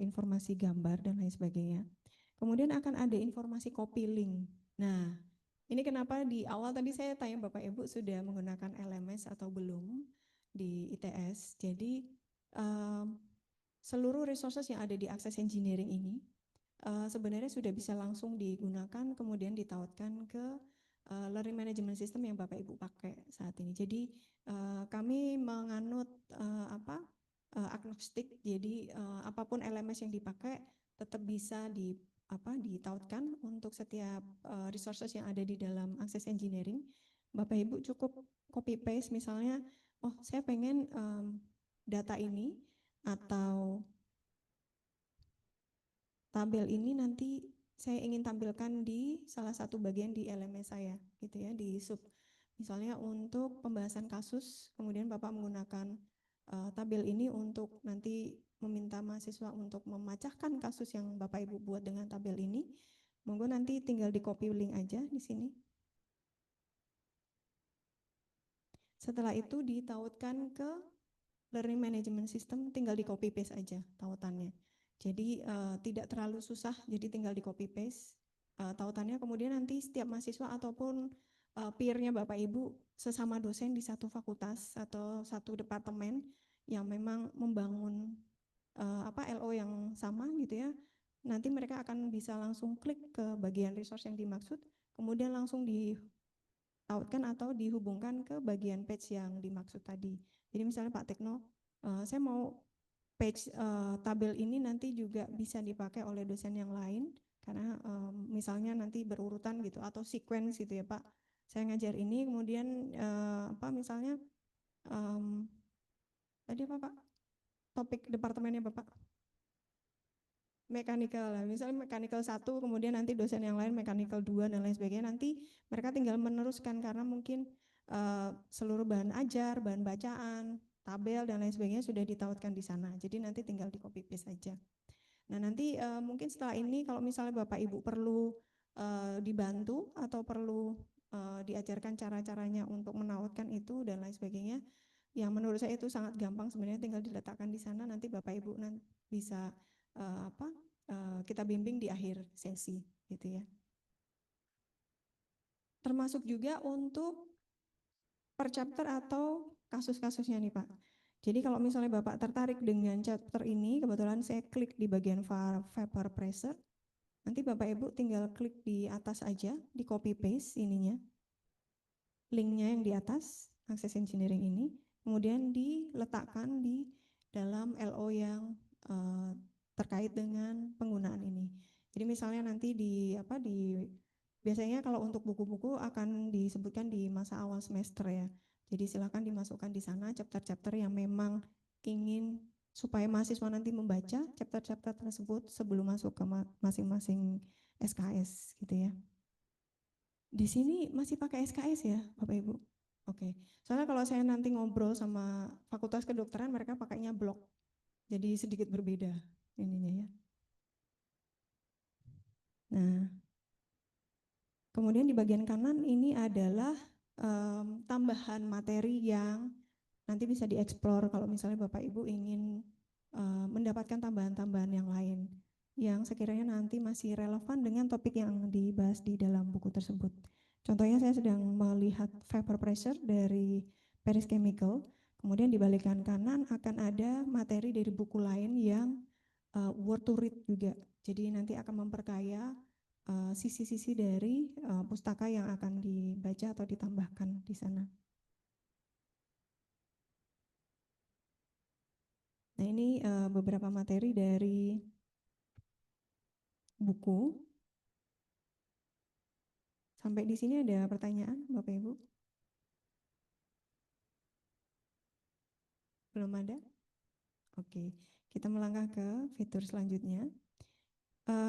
informasi gambar dan lain sebagainya. Kemudian akan ada informasi copy link. Nah, ini kenapa di awal tadi saya tanya Bapak Ibu sudah menggunakan LMS atau belum di ITS. Jadi seluruh resources yang ada di Access Engineering ini sebenarnya sudah bisa langsung digunakan kemudian ditautkan ke learning management system yang Bapak Ibu pakai saat ini. Jadi kami menganut agnostik, jadi apapun LMS yang dipakai tetap bisa ditautkan untuk setiap resources yang ada di dalam Access Engineering. Bapak Ibu cukup copy paste misalnya, oh saya pengen data ini atau tabel ini nanti saya ingin tampilkan di salah satu bagian di LMS saya, gitu ya, di sub. Misalnya untuk pembahasan kasus, kemudian Bapak menggunakan tabel ini untuk nanti meminta mahasiswa untuk memecahkan kasus yang Bapak Ibu buat dengan tabel ini. Monggo nanti tinggal di copy link aja di sini. Setelah itu ditautkan ke Learning Management System, tinggal di copy paste aja tautannya. Jadi tidak terlalu susah, jadi tinggal di copy paste tautannya. Kemudian nanti setiap mahasiswa ataupun peer-nya Bapak Ibu sesama dosen di satu fakultas atau satu departemen yang memang membangun LO yang sama gitu ya. Nanti mereka akan bisa langsung klik ke bagian resource yang dimaksud, kemudian langsung ditautkan atau dihubungkan ke bagian page yang dimaksud tadi. Jadi misalnya Pak Tekno, saya mau page tabel ini nanti juga bisa dipakai oleh dosen yang lain karena misalnya nanti berurutan gitu atau sequence gitu ya Pak. Saya ngajar ini kemudian misalnya tadi apa Pak? Topik departemennya Bapak? Mechanical, misalnya mechanical 1, kemudian nanti dosen yang lain mechanical 2 dan lain sebagainya. Nanti mereka tinggal meneruskan karena mungkin seluruh bahan ajar, bahan bacaan, tabel dan lain sebagainya sudah ditautkan di sana. Jadi nanti tinggal di copy paste saja. Nah nanti mungkin setelah ini kalau misalnya Bapak Ibu perlu dibantu atau perlu diajarkan cara-caranya untuk menautkan itu dan lain sebagainya, yang menurut saya itu sangat gampang sebenarnya, tinggal diletakkan di sana, nanti Bapak Ibu nanti bisa kita bimbing di akhir sesi gitu ya. Termasuk juga untuk per chapter atau kasus-kasusnya nih Pak. Jadi kalau misalnya Bapak tertarik dengan chapter ini, kebetulan saya klik di bagian vapor pressure, nanti Bapak Ibu tinggal klik di atas aja, di copy paste ininya, linknya yang di atas, Access Engineering ini, kemudian diletakkan di dalam LO yang terkait dengan penggunaan ini. Jadi misalnya nanti biasanya kalau untuk buku-buku akan disebutkan di masa awal semester ya. Jadi silakan dimasukkan di sana chapter-chapter yang memang ingin supaya mahasiswa nanti membaca chapter-chapter tersebut sebelum masuk ke masing-masing SKS gitu ya. Di sini masih pakai SKS ya Bapak Ibu? Oke. Soalnya kalau saya nanti ngobrol sama Fakultas Kedokteran mereka pakainya blok. Jadi sedikit berbeda ininya ya. Nah, kemudian di bagian kanan ini adalah tambahan materi yang nanti bisa dieksplor kalau misalnya Bapak Ibu ingin mendapatkan tambahan-tambahan yang lain yang sekiranya nanti masih relevan dengan topik yang dibahas di dalam buku tersebut. Contohnya saya sedang melihat vapor pressure dari Paris Chemical, kemudian di bagian kanan akan ada materi dari buku lain yang worth to read juga. Jadi nanti akan memperkaya sisi-sisi dari pustaka yang akan dibaca atau ditambahkan di sana. Nah ini beberapa materi dari buku. Sampai di sini ada pertanyaan Bapak Ibu? Belum ada? Oke, kita melangkah ke fitur selanjutnya.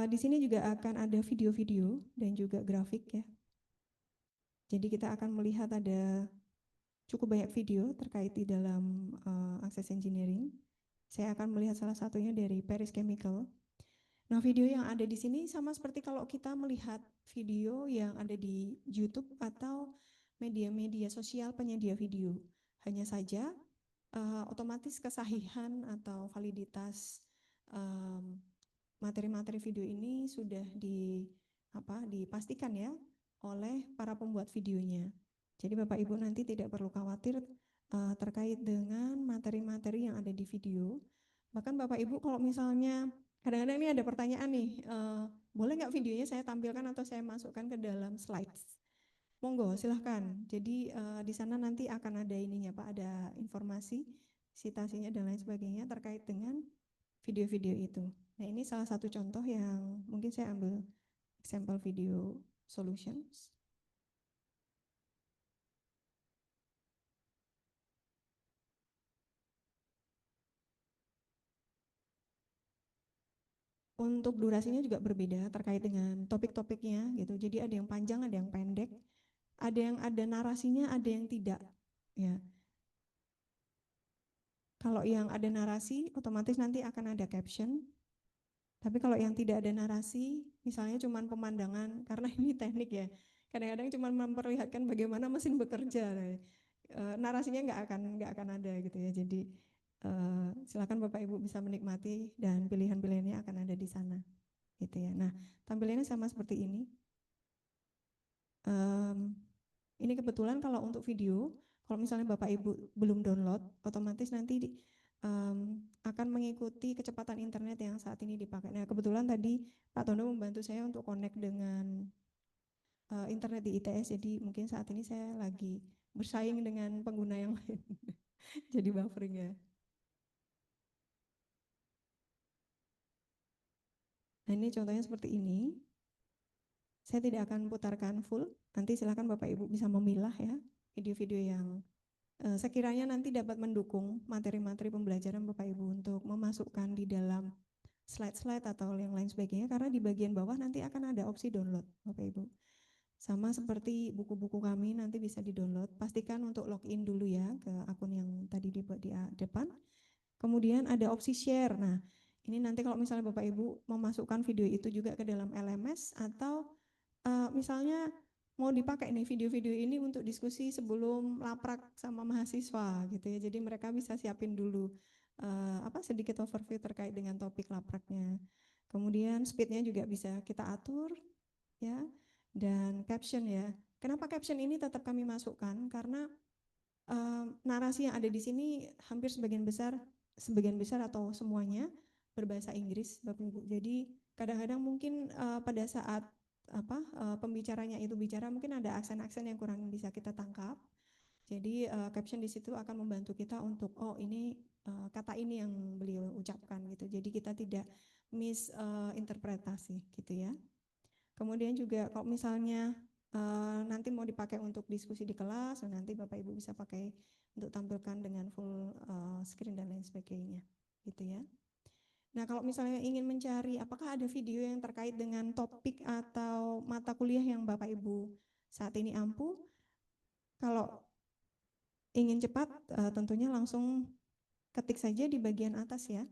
Di sini juga akan ada video-video dan juga grafik ya. Jadi kita akan melihat ada cukup banyak video terkait di dalam Access Engineering. Saya akan melihat salah satunya dari Paris Chemical. Nah, video yang ada di sini sama seperti kalau kita melihat video yang ada di YouTube atau media-media sosial penyedia video. Hanya saja otomatis kesahihan atau validitas materi-materi video ini sudah dipastikan ya oleh para pembuat videonya. Jadi Bapak Ibu nanti tidak perlu khawatir terkait dengan materi-materi yang ada di video. Bahkan Bapak Ibu kalau misalnya kadang-kadang ini ada pertanyaan nih, boleh nggak videonya saya tampilkan atau saya masukkan ke dalam slides? Monggo silahkan. Jadi di sana nanti akan ada ininya Pak, ada informasi, citasinya dan lain sebagainya terkait dengan video-video itu. Nah, ini salah satu contoh yang mungkin saya ambil sampel video solutions. Untuk durasinya juga berbeda terkait dengan topik-topiknya gitu. Jadi ada yang panjang, ada yang pendek, ada yang ada narasinya, ada yang tidak. Ya. Kalau yang ada narasi, otomatis nanti akan ada caption. Tapi kalau yang tidak ada narasi, misalnya cuma pemandangan, karena ini teknik ya. Kadang-kadang cuma memperlihatkan bagaimana mesin bekerja. Narasinya nggak akan ada gitu ya. Jadi silakan Bapak Ibu bisa menikmati dan pilihan-pilihannya akan ada di sana. Gitu ya. Nah, tampilannya sama seperti ini. Ini kebetulan kalau untuk video, kalau misalnya Bapak Ibu belum download, otomatis nanti akan mengikuti kecepatan internet yang saat ini dipakai. Nah, kebetulan tadi Pak Tondo membantu saya untuk connect dengan internet di ITS, jadi mungkin saat ini saya lagi bersaing dengan pengguna yang lain. Jadi buffering ya. Nah, ini contohnya seperti ini. Saya tidak akan putarkan full, nanti silakan Bapak Ibu bisa memilah ya video-video yang sekiranya nanti dapat mendukung materi-materi pembelajaran Bapak Ibu untuk memasukkan di dalam slide-slide atau yang lain sebagainya, karena di bagian bawah nanti akan ada opsi download Bapak Ibu. Sama seperti buku-buku kami nanti bisa di-download, pastikan untuk login dulu ya ke akun yang tadi dibuat di depan. Kemudian ada opsi share. Nah, ini nanti kalau misalnya Bapak Ibu memasukkan video itu juga ke dalam LMS atau misalnya mau dipakai nih video-video ini untuk diskusi sebelum laprak sama mahasiswa gitu ya. Jadi mereka bisa siapin dulu sedikit overview terkait dengan topik lapraknya. Kemudian speednya juga bisa kita atur ya, dan caption ya. Kenapa caption ini tetap kami masukkan? Karena narasi yang ada di sini hampir sebagian besar atau semuanya berbahasa Inggris, Bapak Ibu. Jadi kadang-kadang mungkin pada saat pembicaranya itu bicara mungkin ada aksen-aksen yang kurang bisa kita tangkap. Jadi caption di situ akan membantu kita untuk ini kata ini yang beliau ucapkan gitu. Jadi kita tidak misinterpretasi gitu ya. Kemudian juga kalau misalnya nanti mau dipakai untuk diskusi di kelas, nanti Bapak Ibu bisa pakai untuk tampilkan dengan full screen dan lain sebagainya gitu ya. Nah, kalau misalnya ingin mencari apakah ada video yang terkait dengan topik atau mata kuliah yang Bapak Ibu saat ini ampu, kalau ingin cepat tentunya langsung ketik saja di bagian atas ya,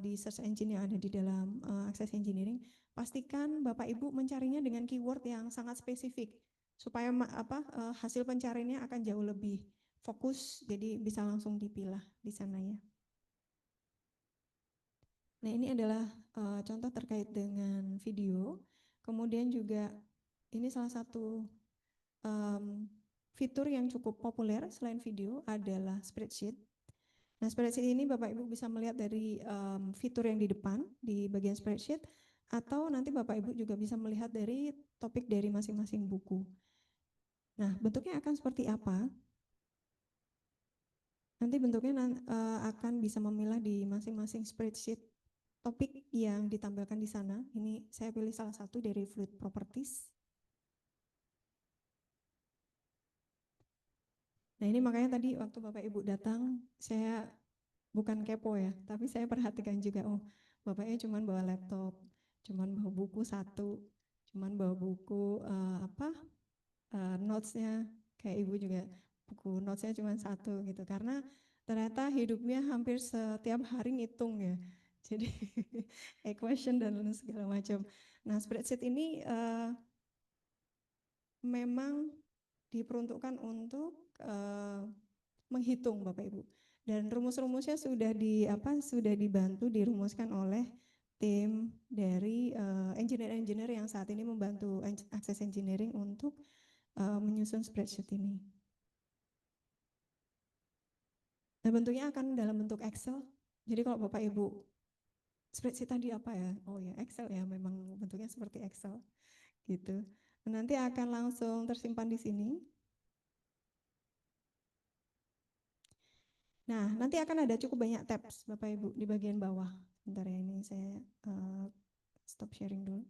di search engine yang ada di dalam Access Engineering. Pastikan Bapak Ibu mencarinya dengan keyword yang sangat spesifik supaya hasil pencariannya akan jauh lebih fokus, jadi bisa langsung dipilah di sana ya. Nah, ini adalah contoh terkait dengan video. Kemudian juga ini salah satu fitur yang cukup populer selain video adalah spreadsheet. Nah, spreadsheet ini Bapak Ibu bisa melihat dari fitur yang di depan di bagian spreadsheet, atau nanti Bapak Ibu juga bisa melihat dari topik dari masing-masing buku. Nah, bentuknya akan seperti apa? Nanti bentuknya akan bisa memilah di masing-masing spreadsheet topik yang ditampilkan di sana. Ini saya pilih salah satu dari Fluid Properties. Nah, ini makanya tadi waktu Bapak Ibu datang, saya bukan kepo ya, tapi saya perhatikan juga, Bapaknya cuma bawa laptop, cuma bawa buku satu, cuma bawa buku notesnya, kayak Ibu juga buku notesnya cuma satu gitu, karena ternyata hidupnya hampir setiap hari ngitung ya. Jadi equation dan segala macam. Nah, spreadsheet ini memang diperuntukkan untuk menghitung Bapak Ibu. Dan rumus-rumusnya sudah dibantu dirumuskan oleh tim dari engineer-engineer yang saat ini membantu Access Engineering untuk menyusun spreadsheet ini. Nah, bentuknya akan dalam bentuk Excel. Jadi kalau Bapak Ibu spreadsheet tadi apa ya? Oh ya, Excel ya, memang bentuknya seperti Excel gitu. Nanti akan langsung tersimpan di sini. Nah, nanti akan ada cukup banyak tabs Bapak Ibu di bagian bawah. Bentar ya, ini saya stop sharing dulu.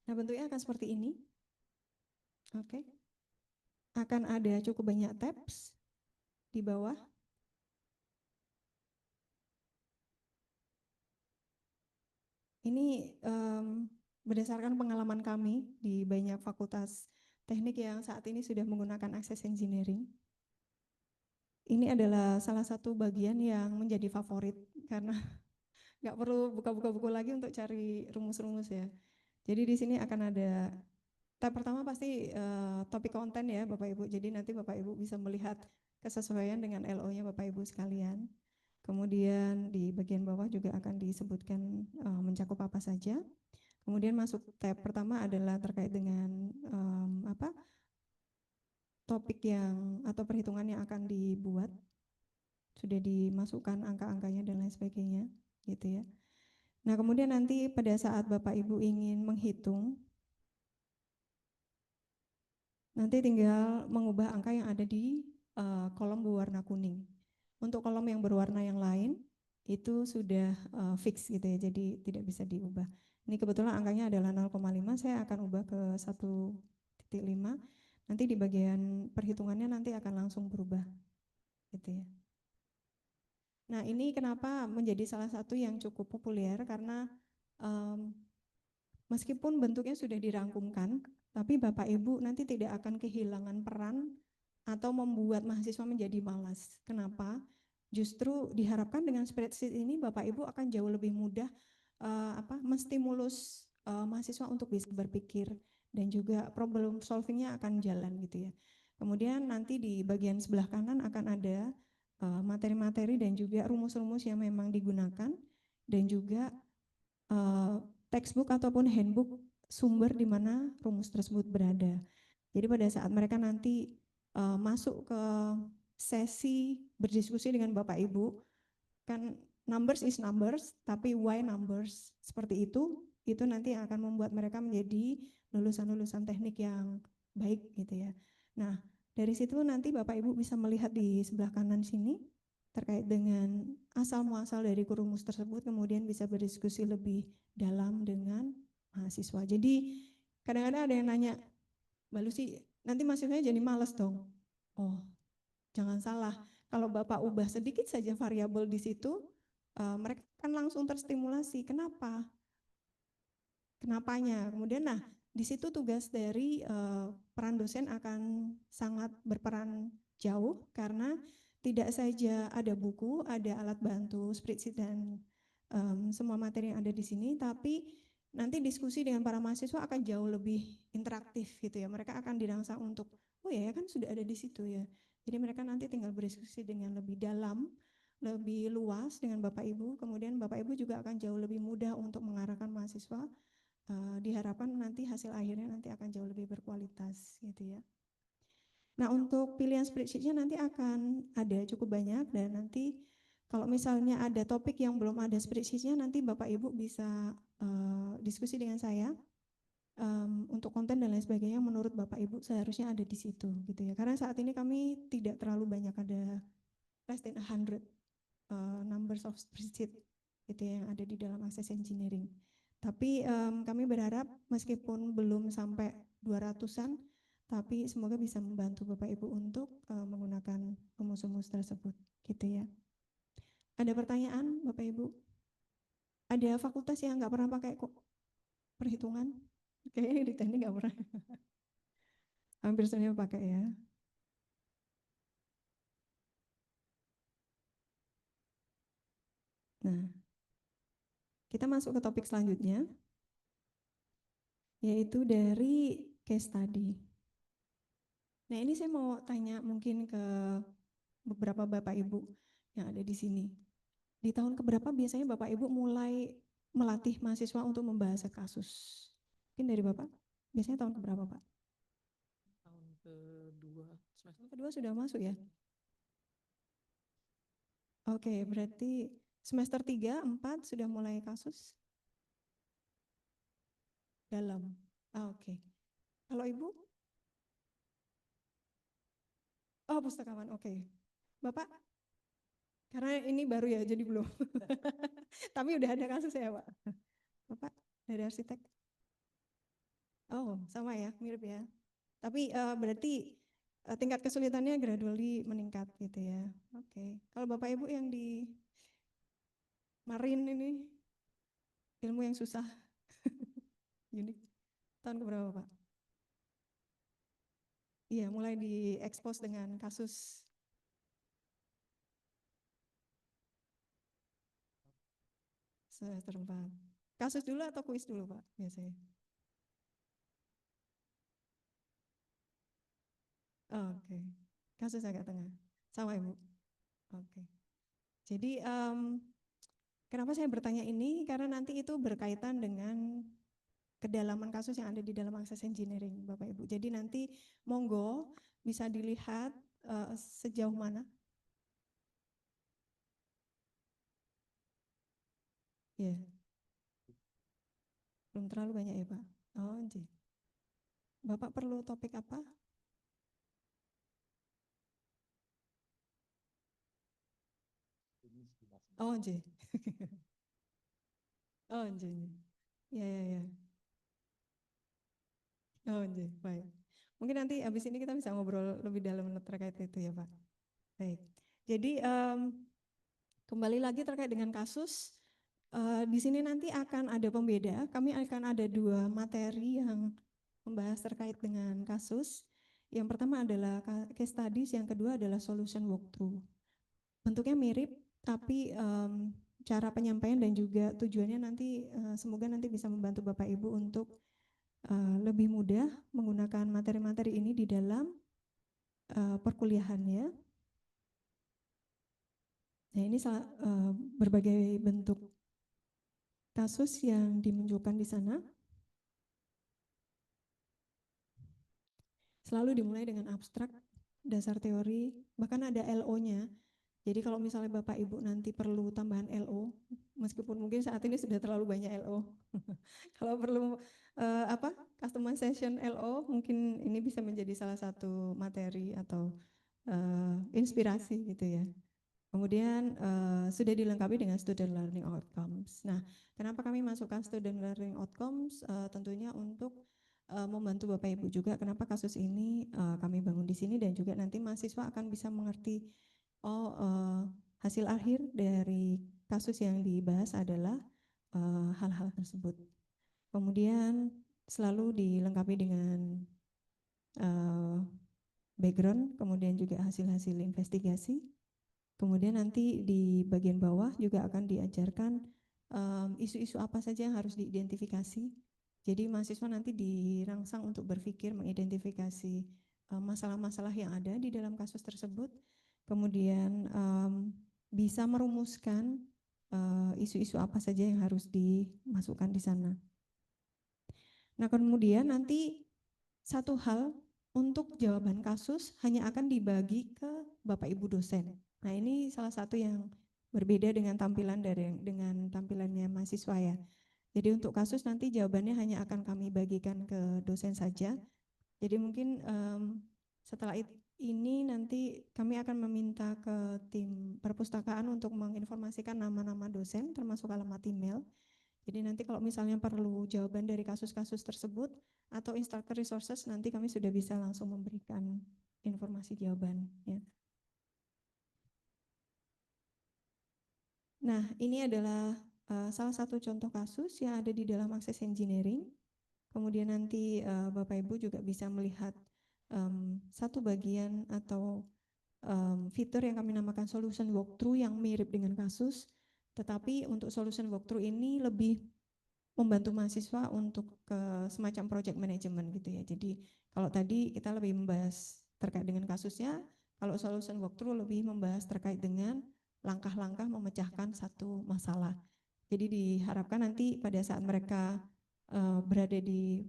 Nah, bentuknya akan seperti ini. Oke. Akan ada cukup banyak tabs di bawah. Ini berdasarkan pengalaman kami di banyak fakultas teknik yang saat ini sudah menggunakan Access Engineering. Ini adalah salah satu bagian yang menjadi favorit karena nggak perlu buka-buka buku lagi untuk cari rumus-rumus ya. Jadi di sini akan ada tab pertama pasti topik konten ya Bapak Ibu. Jadi nanti Bapak Ibu bisa melihat kesesuaian dengan LO-nya Bapak Ibu sekalian. Kemudian di bagian bawah juga akan disebutkan mencakup apa saja. Kemudian masuk tab pertama adalah terkait dengan topik yang atau perhitungan yang akan dibuat. Sudah dimasukkan angka-angkanya dan lain sebagainya, gitu ya. Nah, kemudian nanti pada saat Bapak Ibu ingin menghitung, nanti tinggal mengubah angka yang ada di kolom berwarna kuning. Untuk kolom yang berwarna yang lain itu sudah fix gitu ya, jadi tidak bisa diubah. Ini kebetulan angkanya adalah 0,5, saya akan ubah ke 1,5. Nanti di bagian perhitungannya nanti akan langsung berubah, gitu ya. Nah, ini kenapa menjadi salah satu yang cukup populer karena meskipun bentuknya sudah dirangkumkan, tapi Bapak Ibu nanti tidak akan kehilangan peran atau membuat mahasiswa menjadi malas. Kenapa? Justru diharapkan dengan spreadsheet ini Bapak Ibu akan jauh lebih mudah menstimulus mahasiswa untuk bisa berpikir dan juga problem solvingnya akan jalan gitu ya. Kemudian nanti di bagian sebelah kanan akan ada materi-materi dan juga rumus-rumus yang memang digunakan dan juga textbook ataupun handbook sumber di mana rumus tersebut berada. Jadi pada saat mereka nanti masuk ke sesi berdiskusi dengan Bapak Ibu, kan numbers is numbers, tapi why numbers seperti itu nanti yang akan membuat mereka menjadi lulusan-lulusan teknik yang baik gitu ya. Nah, dari situ nanti Bapak Ibu bisa melihat di sebelah kanan sini terkait dengan asal muasal dari rumus tersebut, kemudian bisa berdiskusi lebih dalam dengan mahasiswa. Jadi kadang-kadang ada yang nanya, Mbak Lucy, nanti mahasiswanya jadi males dong. Oh, jangan salah. Kalau Bapak ubah sedikit saja variabel di situ, mereka akan langsung terstimulasi. Kenapa? Kenapanya? Kemudian di situ tugas dari peran dosen akan sangat berperan jauh karena tidak saja ada buku, ada alat bantu, spreadsheet dan semua materi yang ada di sini, tapi nanti diskusi dengan para mahasiswa akan jauh lebih interaktif gitu ya. Mereka akan dirangsang untuk, oh ya kan sudah ada di situ ya. Jadi mereka nanti tinggal berdiskusi dengan lebih dalam, lebih luas dengan Bapak Ibu. Kemudian Bapak Ibu juga akan jauh lebih mudah untuk mengarahkan mahasiswa. Diharapkan nanti hasil akhirnya nanti akan jauh lebih berkualitas gitu ya. Nah, untuk pilihan spreadsheetnya nanti akan ada cukup banyak dan nanti kalau misalnya ada topik yang belum ada spreadsheetnya nanti Bapak Ibu bisa diskusi dengan saya untuk konten dan lain sebagainya menurut Bapak Ibu seharusnya ada di situ gitu ya. Karena saat ini kami tidak terlalu banyak ada less than 100 numbers of spreadsheet gitu ya, yang ada di dalam Access Engineering. Tapi kami berharap meskipun belum sampai 200-an, tapi semoga bisa membantu Bapak Ibu untuk menggunakan rumus-rumus tersebut, gitu ya. Ada pertanyaan Bapak Ibu? Ada fakultas yang nggak pernah pakai kok perhitungan? Kayaknya di teknik nggak pernah. Hampir semuanya pakai ya. Nah, kita masuk ke topik selanjutnya, yaitu dari case study. Nah, ini saya mau tanya mungkin ke beberapa Bapak Ibu yang ada di sini. Di tahun keberapa biasanya Bapak Ibu mulai melatih mahasiswa untuk membahas kasus? Mungkin dari Bapak, biasanya tahun keberapa Pak? Tahun kedua, semester Kedua sudah masuk ya? Oke, berarti semester 3, 4 sudah mulai kasus? Dalam. Oke. Kalau Ibu? Oh, pustakawan, oke. Bapak? Karena ini baru ya, jadi belum. Tapi udah ada kasus ya, Pak. Bapak dari arsitek? Oh, sama ya, mirip ya. Tapi berarti tingkat kesulitannya gradually meningkat gitu ya. Oke. Kalau Bapak Ibu yang di Marin ini, ilmu yang susah, unik. Tahun keberapa, Pak? Iya, mulai diekspos dengan kasus. Semester 4. Kasus dulu atau kuis dulu, Pak, biasanya? Oh, oke. Kasus agak tengah. Sama Ibu. Oke. Jadi kenapa saya bertanya ini? Karena nanti itu berkaitan dengan kedalaman kasus yang ada di dalam akses engineering, Bapak Ibu. Jadi nanti monggo bisa dilihat sejauh mana. Ya, belum terlalu banyak ya, Pak. Oh, J. Bapak perlu topik apa? Oh, J. Oh, J. Ya, ya, ya. Oh, J. Baik. Mungkin nanti habis ini kita bisa ngobrol lebih dalam terkait itu ya, Pak. Baik. Jadi kembali lagi terkait dengan kasus. Di sini nanti akan ada pembeda. Kami akan ada 2 materi yang membahas terkait dengan kasus. Yang pertama adalah case studies, yang kedua adalah solution walkthrough. Bentuknya mirip, tapi cara penyampaian dan juga tujuannya nanti semoga nanti bisa membantu Bapak Ibu untuk lebih mudah menggunakan materi-materi ini di dalam perkuliahannya. Nah, ini berbagai bentuk kasus yang dimunculkan di sana. Selalu dimulai dengan abstrak, dasar teori, bahkan ada LO-nya. Jadi kalau misalnya Bapak Ibu nanti perlu tambahan LO, meskipun mungkin saat ini sudah terlalu banyak LO. Kalau perlu customization LO, mungkin ini bisa menjadi salah satu materi atau inspirasi gitu ya. Kemudian sudah dilengkapi dengan student learning outcomes. Nah, kenapa kami masukkan student learning outcomes? Tentunya untuk membantu Bapak Ibu juga kenapa kasus ini kami bangun di sini dan juga nanti mahasiswa akan bisa mengerti hasil akhir dari kasus yang dibahas adalah hal-hal tersebut. Kemudian selalu dilengkapi dengan background, kemudian juga hasil-hasil investigasi. Kemudian nanti di bagian bawah juga akan diajarkan isu-isu apa saja yang harus diidentifikasi. Jadi mahasiswa nanti dirangsang untuk berpikir mengidentifikasi masalah-masalah yang ada di dalam kasus tersebut. Kemudian bisa merumuskan isu-isu apa saja yang harus dimasukkan di sana. Nah, kemudian nanti satu hal untuk jawaban kasus hanya akan dibagi ke Bapak Ibu dosen. Nah, ini salah satu yang berbeda dengan dengan tampilannya mahasiswa ya. Jadi untuk kasus nanti jawabannya hanya akan kami bagikan ke dosen saja. Jadi mungkin setelah ini nanti kami akan meminta ke tim perpustakaan untuk menginformasikan nama-nama dosen termasuk alamat email. Jadi nanti kalau misalnya perlu jawaban dari kasus-kasus tersebut atau instructor resources, nanti kami sudah bisa langsung memberikan informasi jawaban ya. Nah, ini adalah salah satu contoh kasus yang ada di dalam akses engineering. Kemudian nanti Bapak Ibu juga bisa melihat satu bagian atau fitur yang kami namakan solution walkthrough yang mirip dengan kasus. Tetapi untuk solution walkthrough ini lebih membantu mahasiswa untuk semacam project management gitu ya. Jadi kalau tadi kita lebih membahas terkait dengan kasusnya, kalau solution walkthrough lebih membahas terkait dengan langkah-langkah memecahkan satu masalah. Jadi diharapkan nanti pada saat mereka berada di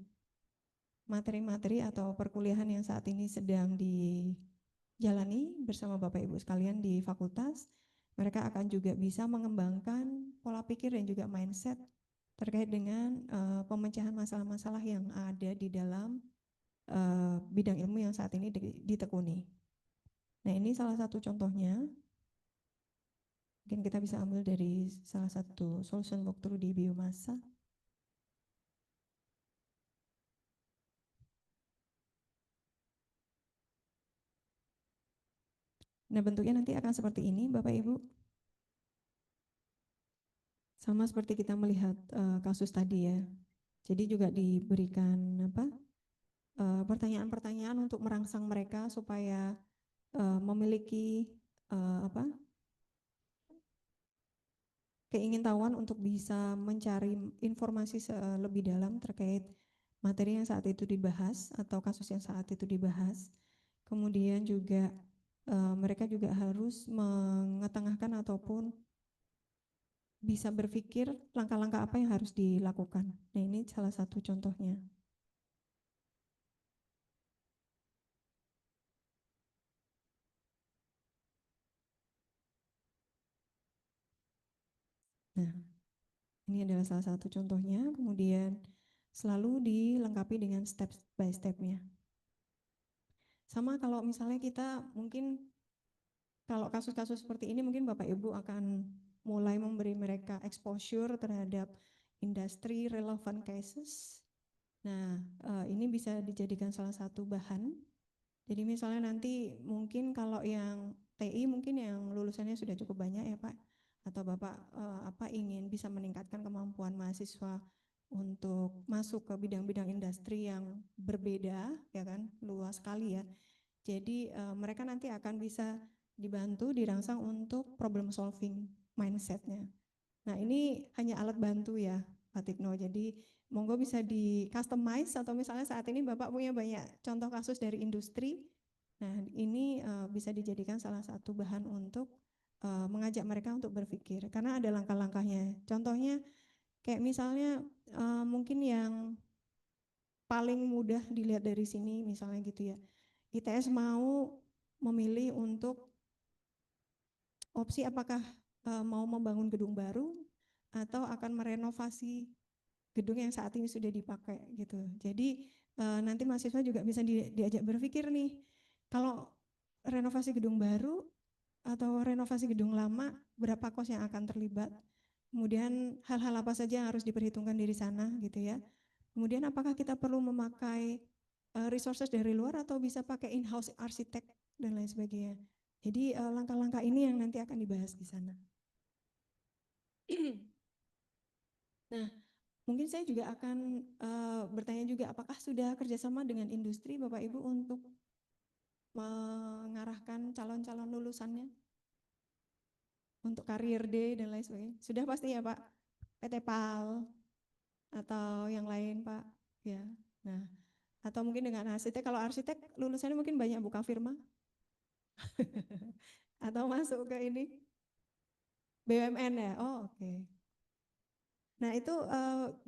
materi-materi atau perkuliahan yang saat ini sedang dijalani bersama Bapak Ibu sekalian di fakultas, mereka akan juga bisa mengembangkan pola pikir dan juga mindset terkait dengan pemecahan masalah-masalah yang ada di dalam bidang ilmu yang saat ini ditekuni. Nah, ini salah satu contohnya. Mungkin kita bisa ambil dari salah satu solution walkthrough di biomasa. Nah, bentuknya nanti akan seperti ini, Bapak Ibu. Sama seperti kita melihat kasus tadi ya. Jadi juga diberikan pertanyaan-pertanyaan untuk merangsang mereka supaya memiliki keingintahuan untuk bisa mencari informasi lebih dalam terkait materi yang saat itu dibahas atau kasus yang saat itu dibahas. Kemudian juga mereka juga harus mengetengahkan ataupun bisa berpikir langkah-langkah apa yang harus dilakukan. Nah, ini salah satu contohnya. Nah, ini adalah salah satu contohnya, kemudian selalu dilengkapi dengan step by step-nya. Sama kalau misalnya kita mungkin kalau kasus-kasus seperti ini mungkin Bapak Ibu akan mulai memberi mereka exposure terhadap industri relevant cases. Nah, ini bisa dijadikan salah satu bahan. Jadi misalnya nanti mungkin kalau yang TI mungkin yang lulusannya sudah cukup banyak ya Pak, atau Bapak ingin bisa meningkatkan kemampuan mahasiswa untuk masuk ke bidang-bidang industri yang berbeda ya kan, luas sekali ya. Jadi mereka nanti akan bisa dibantu, dirangsang untuk problem solving mindsetnya. Nah, ini hanya alat bantu ya Pak Tikno, jadi monggo bisa di customize atau misalnya saat ini Bapak punya banyak contoh kasus dari industri. Nah, ini bisa dijadikan salah satu bahan untuk mengajak mereka untuk berpikir karena ada langkah-langkahnya. Contohnya kayak misalnya mungkin yang paling mudah dilihat dari sini misalnya gitu ya. ITS mau memilih untuk opsi apakah mau membangun gedung baru atau akan merenovasi gedung yang saat ini sudah dipakai gitu. Jadi nanti mahasiswa juga bisa diajak berpikir nih, kalau renovasi gedung baru atau renovasi gedung lama, berapa kos yang akan terlibat? Kemudian hal-hal apa saja yang harus diperhitungkan dari sana gitu ya. Kemudian apakah kita perlu memakai resources dari luar atau bisa pakai in-house arsitek dan lain sebagainya. Jadi langkah-langkah ini yang nanti akan dibahas di sana. Nah, mungkin saya juga akan bertanya juga apakah sudah kerjasama dengan industri Bapak Ibu untuk mengarahkan calon-calon lulusannya untuk career day dan lain sebagainya. Sudah pasti ya Pak, PT PAL atau yang lain Pak. Ya, nah atau mungkin dengan arsitek. Kalau arsitek lulusannya mungkin banyak buka firma atau masuk ke ini BUMN ya. Oh, oke. Nah, itu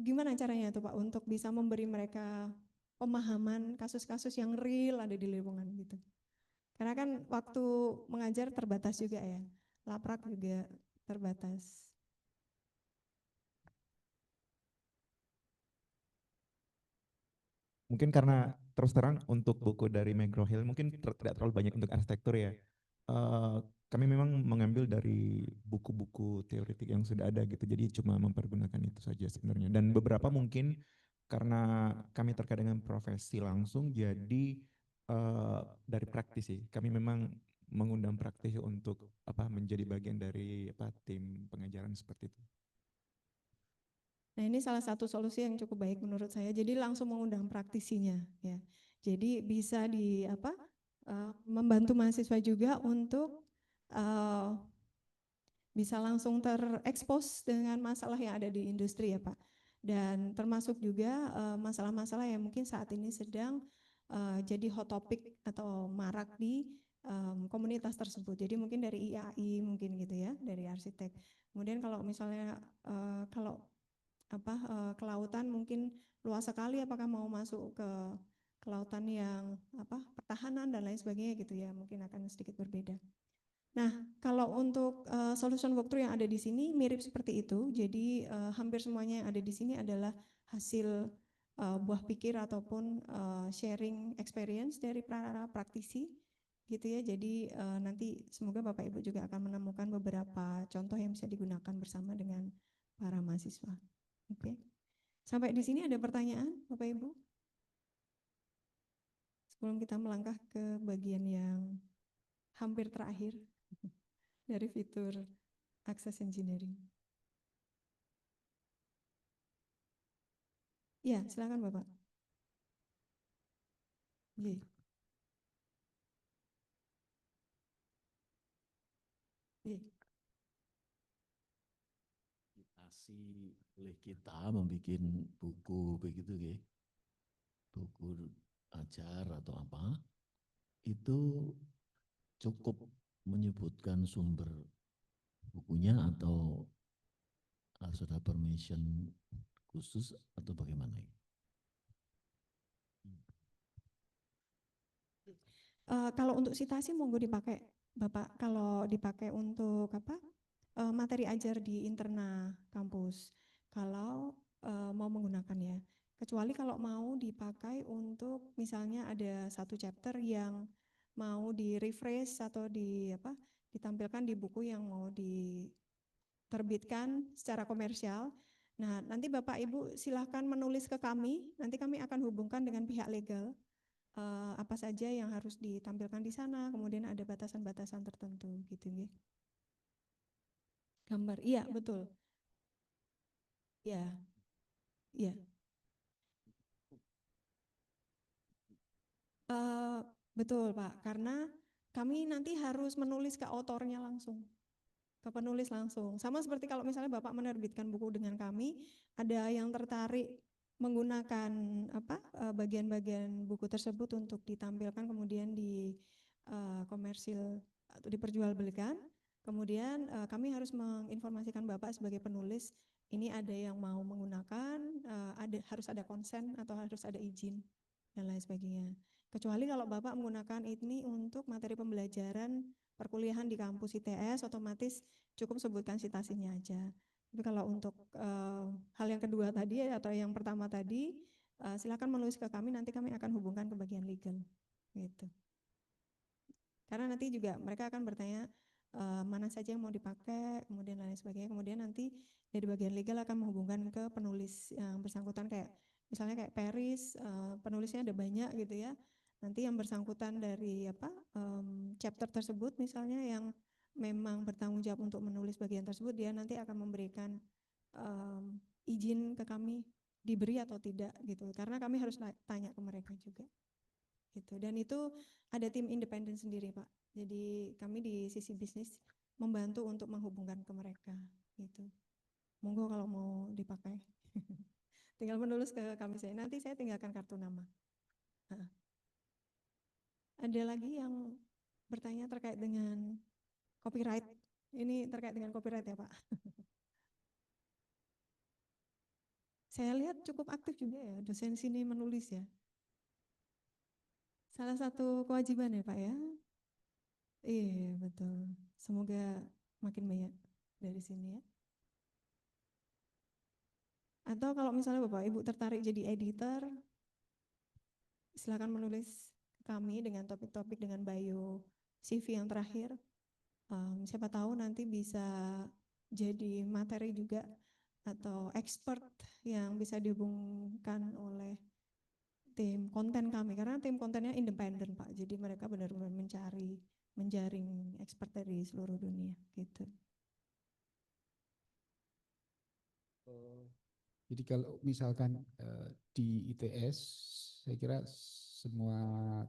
gimana caranya tuh Pak untuk bisa memberi mereka pemahaman kasus-kasus yang real ada di lingkungan gitu. Karena kan waktu mengajar terbatas juga ya. Laprak juga terbatas. Mungkin karena terus terang untuk buku dari McGraw Hill mungkin tidak terlalu banyak untuk arsitektur ya. Eh, Kami memang mengambil dari buku-buku teoretik yang sudah ada gitu, jadi cuma mempergunakan itu saja sebenarnya. Dan beberapa mungkin karena kami terkait dengan profesi langsung, jadi dari praktis sih. Kami memang mengundang praktisi untuk menjadi bagian dari tim pengajaran seperti itu. Nah, ini salah satu solusi yang cukup baik menurut saya. Jadi langsung mengundang praktisinya ya. Jadi bisa membantu mahasiswa juga untuk bisa langsung terekspos dengan masalah yang ada di industri ya Pak. Dan termasuk juga masalah-masalah yang mungkin saat ini sedang jadi hot topic atau marak di komunitas tersebut. Jadi mungkin dari IAI mungkin gitu ya, dari arsitek. Kemudian kalau misalnya kelautan mungkin luas sekali, apakah mau masuk ke kelautan yang pertahanan dan lain sebagainya gitu ya, mungkin akan sedikit berbeda. Nah, kalau untuk solution walkthrough yang ada di sini mirip seperti itu. Jadi hampir semuanya yang ada di sini adalah hasil buah pikir ataupun sharing experience dari para praktisi. gitu ya. Jadi nanti semoga Bapak Ibu juga akan menemukan beberapa contoh yang bisa digunakan bersama dengan para mahasiswa. Oke. Sampai di sini ada pertanyaan Bapak Ibu? Sebelum kita melangkah ke bagian yang hampir terakhir dari fitur Access Engineering. Ya, silakan Bapak. Iya. Iya. Dikasih oleh kita membuat buku begitu ya, buku ajar atau apa, itu cukup menyebutkan sumber bukunya atau harus ada permission khusus atau bagaimana? Kalau untuk citasi monggo dipakai Bapak, kalau dipakai untuk apa? Materi ajar di interna kampus. Kalau mau menggunakan ya. Kecuali kalau mau dipakai untuk misalnya ada satu chapter yang mau di refresh atau di apa? Ditampilkan di buku yang mau diterbitkan secara komersial. Nah, nanti Bapak Ibu silahkan menulis ke kami, nanti kami akan hubungkan dengan pihak legal apa saja yang harus ditampilkan di sana, kemudian ada batasan-batasan tertentu gitu ya. Gambar, iya betul. Iya, iya. Betul Pak, karena kami nanti harus menulis ke autornya langsung, ke penulis langsung. Sama seperti kalau misalnya Bapak menerbitkan buku dengan kami, ada yang tertarik menggunakan apa bagian-bagian buku tersebut untuk ditampilkan kemudian di komersil atau diperjualbelikan. Kemudian kami harus menginformasikan Bapak sebagai penulis, ini ada yang mau menggunakan, harus ada konsen atau harus ada izin dan lain sebagainya. Kecuali kalau Bapak menggunakan ini untuk materi pembelajaran perkuliahan di kampus ITS, otomatis cukup sebutkan citasinya aja. Tapi kalau untuk hal yang kedua tadi atau yang pertama tadi, silakan menulis ke kami, nanti kami akan hubungkan ke bagian legal. Gitu. Karena nanti juga mereka akan bertanya mana saja yang mau dipakai, kemudian lain sebagainya. Kemudian nanti dari bagian legal akan menghubungkan ke penulis yang bersangkutan kayak misalnya kayak Paris, penulisnya ada banyak gitu ya. Nanti yang bersangkutan dari apa chapter tersebut misalnya yang memang bertanggung jawab untuk menulis bagian tersebut, dia nanti akan memberikan izin ke kami diberi atau tidak gitu. Karena kami harus tanya ke mereka juga. Gitu. Dan itu ada tim independen sendiri Pak. Jadi kami di sisi bisnis membantu untuk menghubungkan ke mereka gitu. Monggo kalau mau dipakai. Tinggal menulis ke kami saya. Nanti saya tinggalkan kartu nama. Ada lagi yang bertanya terkait dengan copyright. Ini terkait dengan copyright ya Pak. Saya lihat cukup aktif juga ya dosen sini menulis ya. Salah satu kewajiban ya Pak ya. Iya betul. Semoga makin banyak dari sini ya. Atau kalau misalnya Bapak Ibu tertarik jadi editor, silakan menulis kami dengan topik-topik dengan bio CV yang terakhir. Siapa tahu nanti bisa jadi materi juga atau expert yang bisa dihubungkan oleh tim konten kami. Karena tim kontennya independen Pak, jadi mereka benar-benar menjaring expert dari seluruh dunia gitu. Jadi kalau misalkan di ITS, saya kira semua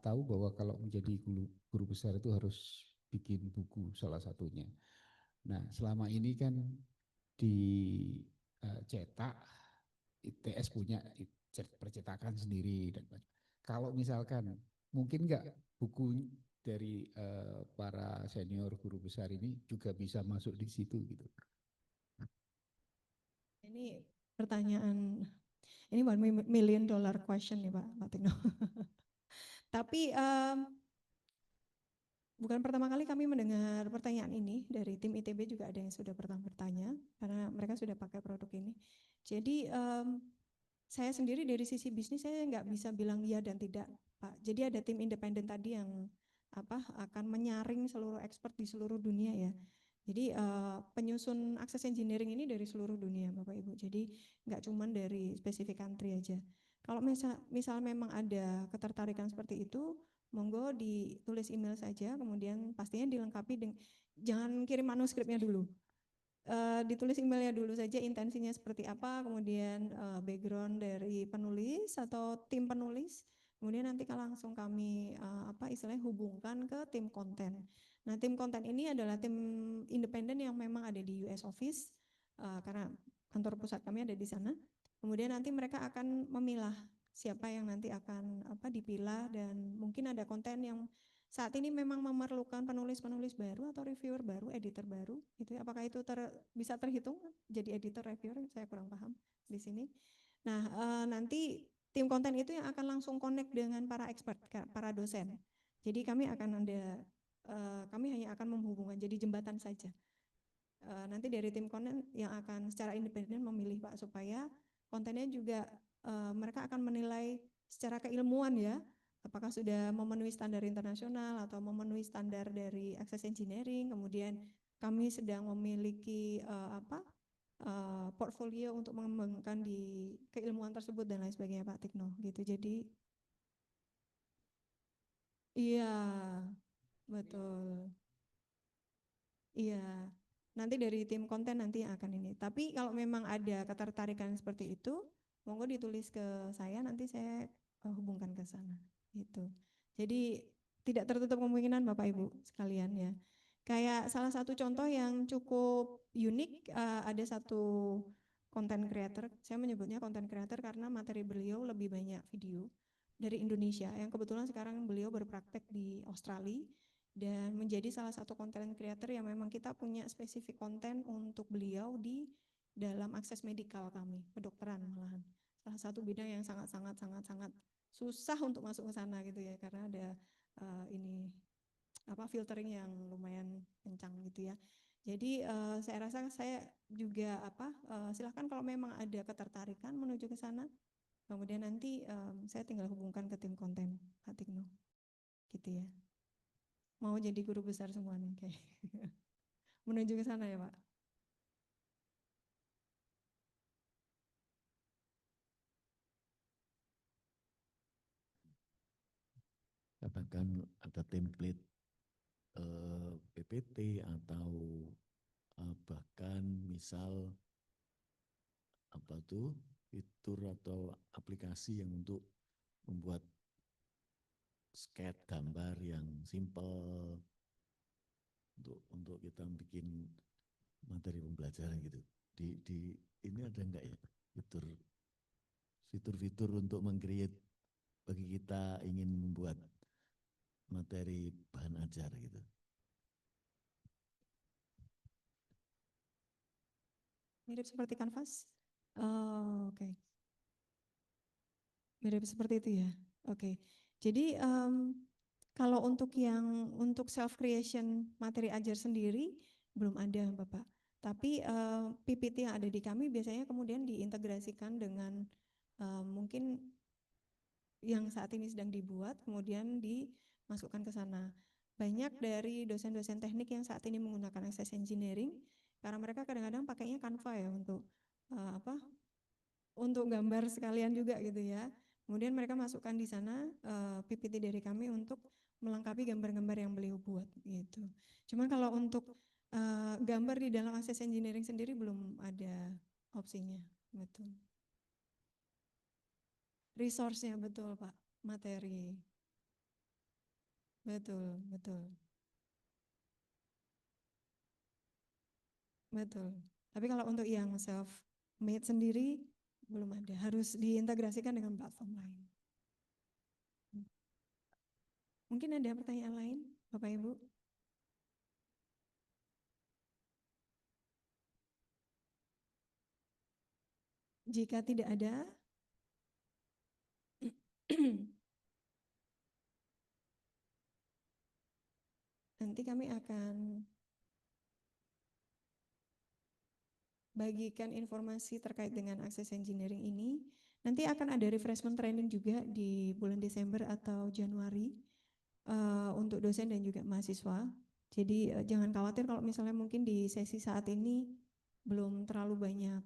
tahu bahwa kalau menjadi guru besar itu harus bikin buku salah satunya. Nah selama ini kan dicetak, ITS punya percetakan sendiri dan kalau misalkan mungkin nggak buku dari para senior guru besar ini juga bisa masuk di situ gitu. Ini pertanyaan, ini $1 million question nih Pak Tino. Tapi bukan pertama kali kami mendengar pertanyaan ini, dari tim ITB juga ada yang sudah pernah bertanya, karena mereka sudah pakai produk ini. Jadi saya sendiri dari sisi bisnis saya nggak bisa bilang iya dan tidak Pak. Jadi ada tim independen tadi yang akan menyaring seluruh expert di seluruh dunia ya. Jadi penyusun akses engineering ini dari seluruh dunia Bapak Ibu. Jadi nggak cuma dari spesifik country aja. Kalau misal memang ada ketertarikan seperti itu, monggo ditulis email saja, kemudian pastinya dilengkapi dengan, jangan kirim manuskripnya dulu. Ditulis emailnya dulu saja intensinya seperti apa, kemudian background dari penulis atau tim penulis, kemudian nanti langsung kami istilahnya hubungkan ke tim konten. Nah tim konten ini adalah tim independen yang memang ada di US Office karena kantor pusat kami ada di sana. Kemudian nanti mereka akan memilah siapa yang nanti akan dipilah, dan mungkin ada konten yang saat ini memang memerlukan penulis-penulis baru atau reviewer baru, editor baru, gitu ya. Apakah itu bisa terhitung jadi editor reviewer? Saya kurang paham di sini. Nah, nanti tim konten itu yang akan langsung connect dengan para expert, para dosen. Jadi kami hanya akan menghubungkan, jadi jembatan saja. Nanti dari tim konten yang akan secara independen memilih Pak, supaya kontennya juga mereka akan menilai secara keilmuan ya, apakah sudah memenuhi standar internasional atau memenuhi standar dari access engineering. Kemudian kami sedang memiliki portfolio untuk mengembangkan di keilmuan tersebut dan lain sebagainya Pak Tikno gitu. Jadi iya betul, iya. Nanti dari tim konten nanti yang akan ini. Tapi kalau memang ada ketertarikan seperti itu, monggo ditulis ke saya, nanti saya hubungkan ke sana. Gitu. Jadi tidak tertutup kemungkinan Bapak Ibu sekalian ya. Kayak salah satu contoh yang cukup unik, ada satu content creator, saya menyebutnya content creator karena materi beliau lebih banyak video dari Indonesia, yang kebetulan sekarang beliau berpraktek di Australia dan menjadi salah satu content creator yang memang kita punya spesifik konten untuk beliau di dalam akses medikal kami, kedokteran malahan. Salah satu bidang yang sangat susah untuk masuk ke sana gitu ya, karena ada filtering yang lumayan kencang gitu ya. Jadi saya rasa saya juga silahkan kalau memang ada ketertarikan menuju ke sana, kemudian nanti saya tinggal hubungkan ke tim konten Pak Tikno, gitu ya. Mau jadi guru besar semua nih kayak menuju ke sana ya Pak. Katakan ada template PPT atau bahkan misal fitur atau aplikasi yang untuk membuat sketch gambar yang simple untuk kita bikin materi pembelajaran gitu. Di ini ada enggak ya fitur-fitur untuk meng-create bagi kita ingin membuat materi bahan ajar gitu. Mirip seperti kanvas? Oh, oke. Mirip seperti itu ya. Oke. Jadi kalau untuk self creation materi ajar sendiri belum ada Bapak. Tapi PPT yang ada di kami biasanya kemudian diintegrasikan dengan mungkin yang saat ini sedang dibuat, kemudian dimasukkan ke sana. Banyak dari dosen-dosen teknik yang saat ini menggunakan access engineering, karena mereka kadang-kadang pakainya Canva ya untuk gambar sekalian juga gitu ya. Kemudian mereka masukkan di sana PPT dari kami untuk melengkapi gambar-gambar yang beliau buat gitu. Cuma kalau untuk gambar di dalam access engineering sendiri belum ada opsinya, betul. Resource-nya betul Pak, materi. Betul. Tapi kalau untuk yang self made sendiri belum ada, harus diintegrasikan dengan platform lain. Mungkin ada pertanyaan lain, Bapak Ibu? Jika tidak ada, nanti kami akan bagikan informasi terkait dengan access engineering ini. Nanti akan ada refreshment training juga di bulan Desember atau Januari. untuk dosen dan juga mahasiswa. Jadi jangan khawatir kalau misalnya mungkin di sesi saat ini belum terlalu banyak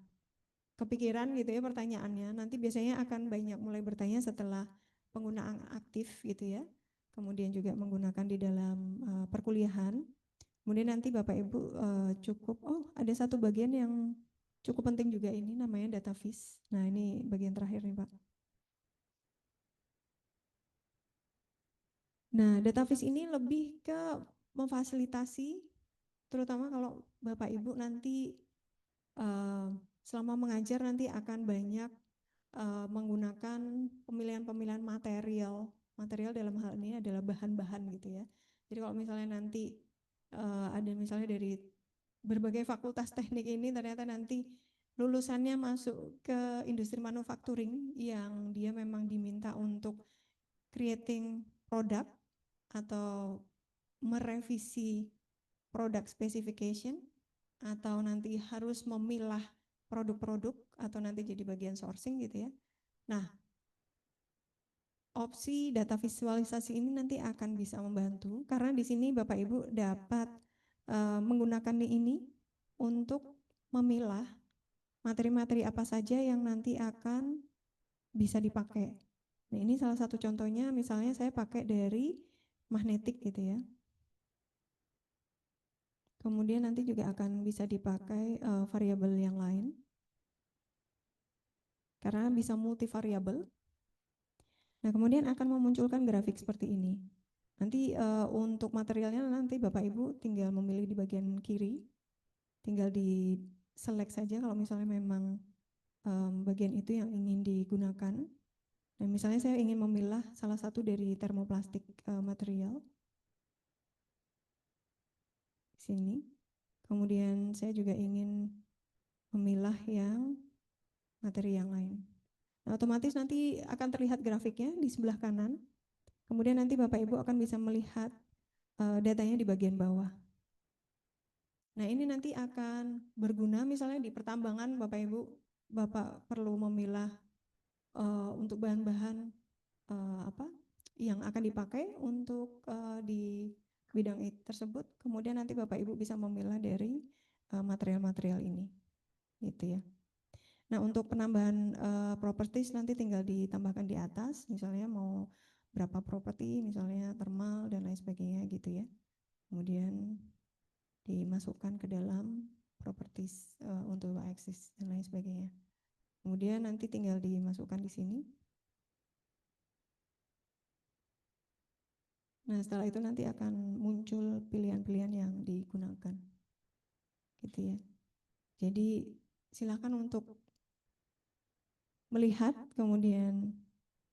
kepikiran gitu ya pertanyaannya. Nanti biasanya akan banyak mulai bertanya setelah penggunaan aktif gitu ya. Kemudian juga menggunakan di dalam perkuliahan. Kemudian nanti Bapak Ibu cukup, ada satu bagian yang cukup penting juga ini namanya data vis. Nah ini bagian terakhir nih Pak. Nah data vis ini lebih ke memfasilitasi, terutama kalau Bapak Ibu nanti selama mengajar nanti akan banyak menggunakan pemilihan-pemilihan material dalam hal ini adalah bahan-bahan gitu ya. Jadi kalau misalnya nanti ada misalnya dari berbagai fakultas teknik ini ternyata nanti lulusannya masuk ke industri manufacturing yang dia memang diminta untuk creating produk atau merevisi product specification atau nanti harus memilah produk-produk atau nanti jadi bagian sourcing gitu ya. Nah, opsi data visualisasi ini nanti akan bisa membantu karena di sini Bapak Ibu dapat menggunakan ini untuk memilah materi-materi apa saja yang nanti akan bisa dipakai. Nah, ini salah satu contohnya misalnya saya pakai dari magnetik gitu ya. Kemudian nanti juga akan bisa dipakai variabel yang lain. Karena bisa multivariabel. Nah, kemudian akan memunculkan grafik seperti ini. Nanti untuk materialnya nanti Bapak Ibu tinggal memilih di bagian kiri. Tinggal di select saja kalau misalnya memang bagian itu yang ingin digunakan. Nah, misalnya saya ingin memilah salah satu dari termoplastik material. Sini. Kemudian saya juga ingin memilah yang materi yang lain. Nah, otomatis nanti akan terlihat grafiknya di sebelah kanan. Kemudian nanti Bapak Ibu akan bisa melihat datanya di bagian bawah. Nah, ini nanti akan berguna misalnya di pertambangan Bapak Ibu, Bapak perlu memilah untuk bahan-bahan apa yang akan dipakai untuk di bidang tersebut. Kemudian nanti Bapak Ibu bisa memilah dari material-material ini, gitu ya. Nah, untuk penambahan properties nanti tinggal ditambahkan di atas, misalnya mau berapa properti, misalnya thermal dan lain sebagainya gitu ya. Kemudian dimasukkan ke dalam properties untuk y-axis dan lain sebagainya. Kemudian nanti tinggal dimasukkan di sini. Nah, setelah itu nanti akan muncul pilihan-pilihan yang digunakan. Gitu ya. Jadi silakan untuk melihat kemudian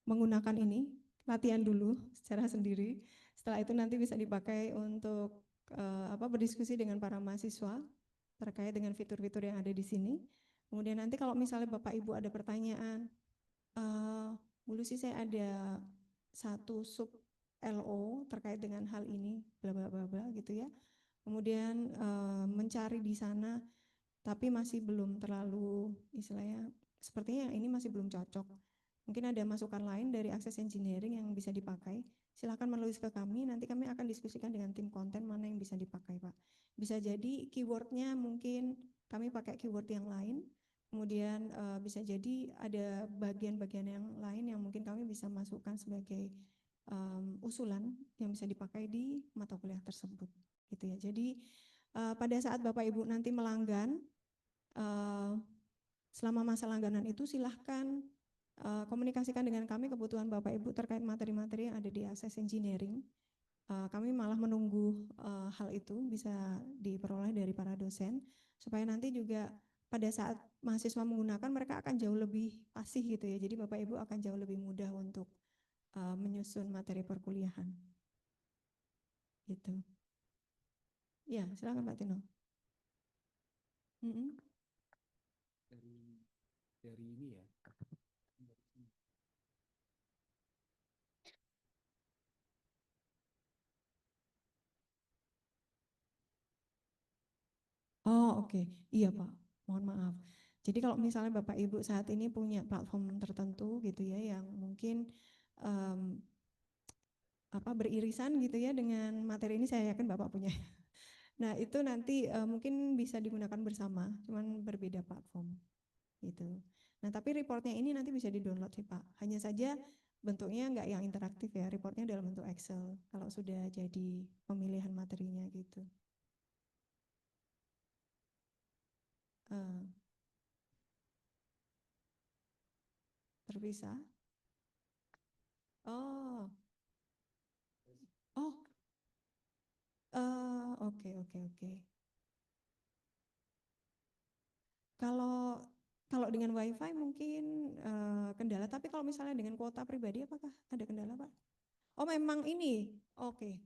menggunakan ini, latihan dulu secara sendiri. Setelah itu nanti bisa dipakai untuk berdiskusi dengan para mahasiswa terkait dengan fitur-fitur yang ada di sini. Kemudian nanti kalau misalnya Bapak Ibu ada pertanyaan, Bu Lucy saya ada satu sub LO terkait dengan hal ini, bla bla bla bla gitu ya. Kemudian mencari di sana, tapi masih belum terlalu istilahnya, sepertinya yang ini masih belum cocok. Mungkin ada masukan lain dari Access Engineering yang bisa dipakai. Silakan menulis ke kami, nanti kami akan diskusikan dengan tim konten mana yang bisa dipakai Pak. Bisa jadi keywordnya mungkin kami pakai keyword yang lain, kemudian bisa jadi ada bagian-bagian yang lain yang mungkin kami bisa masukkan sebagai usulan yang bisa dipakai di mata kuliah tersebut. Gitu ya. Jadi pada saat Bapak Ibu nanti melanggan, selama masa langganan itu silahkan komunikasikan dengan kami kebutuhan Bapak Ibu terkait materi-materi yang ada di Access Engineering. Kami malah menunggu hal itu bisa diperoleh dari para dosen supaya nanti juga pada saat mahasiswa menggunakan mereka akan jauh lebih fasih gitu ya. Jadi Bapak Ibu akan jauh lebih mudah untuk menyusun materi perkuliahan. Gitu. Ya, silakan Pak Tino. Dari ini ya. Oh oke, iya Pak, mohon maaf. Jadi kalau misalnya Bapak Ibu saat ini punya platform tertentu gitu ya yang mungkin beririsan gitu ya dengan materi ini, saya yakin Bapak punya. Nah, itu nanti mungkin bisa digunakan bersama, cuman berbeda platform gitu. Nah, tapi reportnya ini nanti bisa di-download sih Pak. Hanya saja bentuknya nggak yang interaktif ya, reportnya dalam bentuk Excel kalau sudah jadi pemilihan materinya gitu. Eh, terpisah? Oh, oh, oke oke oke. Kalau kalau dengan WiFi mungkin kendala, tapi kalau misalnya dengan kuota pribadi apakah ada kendala Pak? Oh memang ini, oke.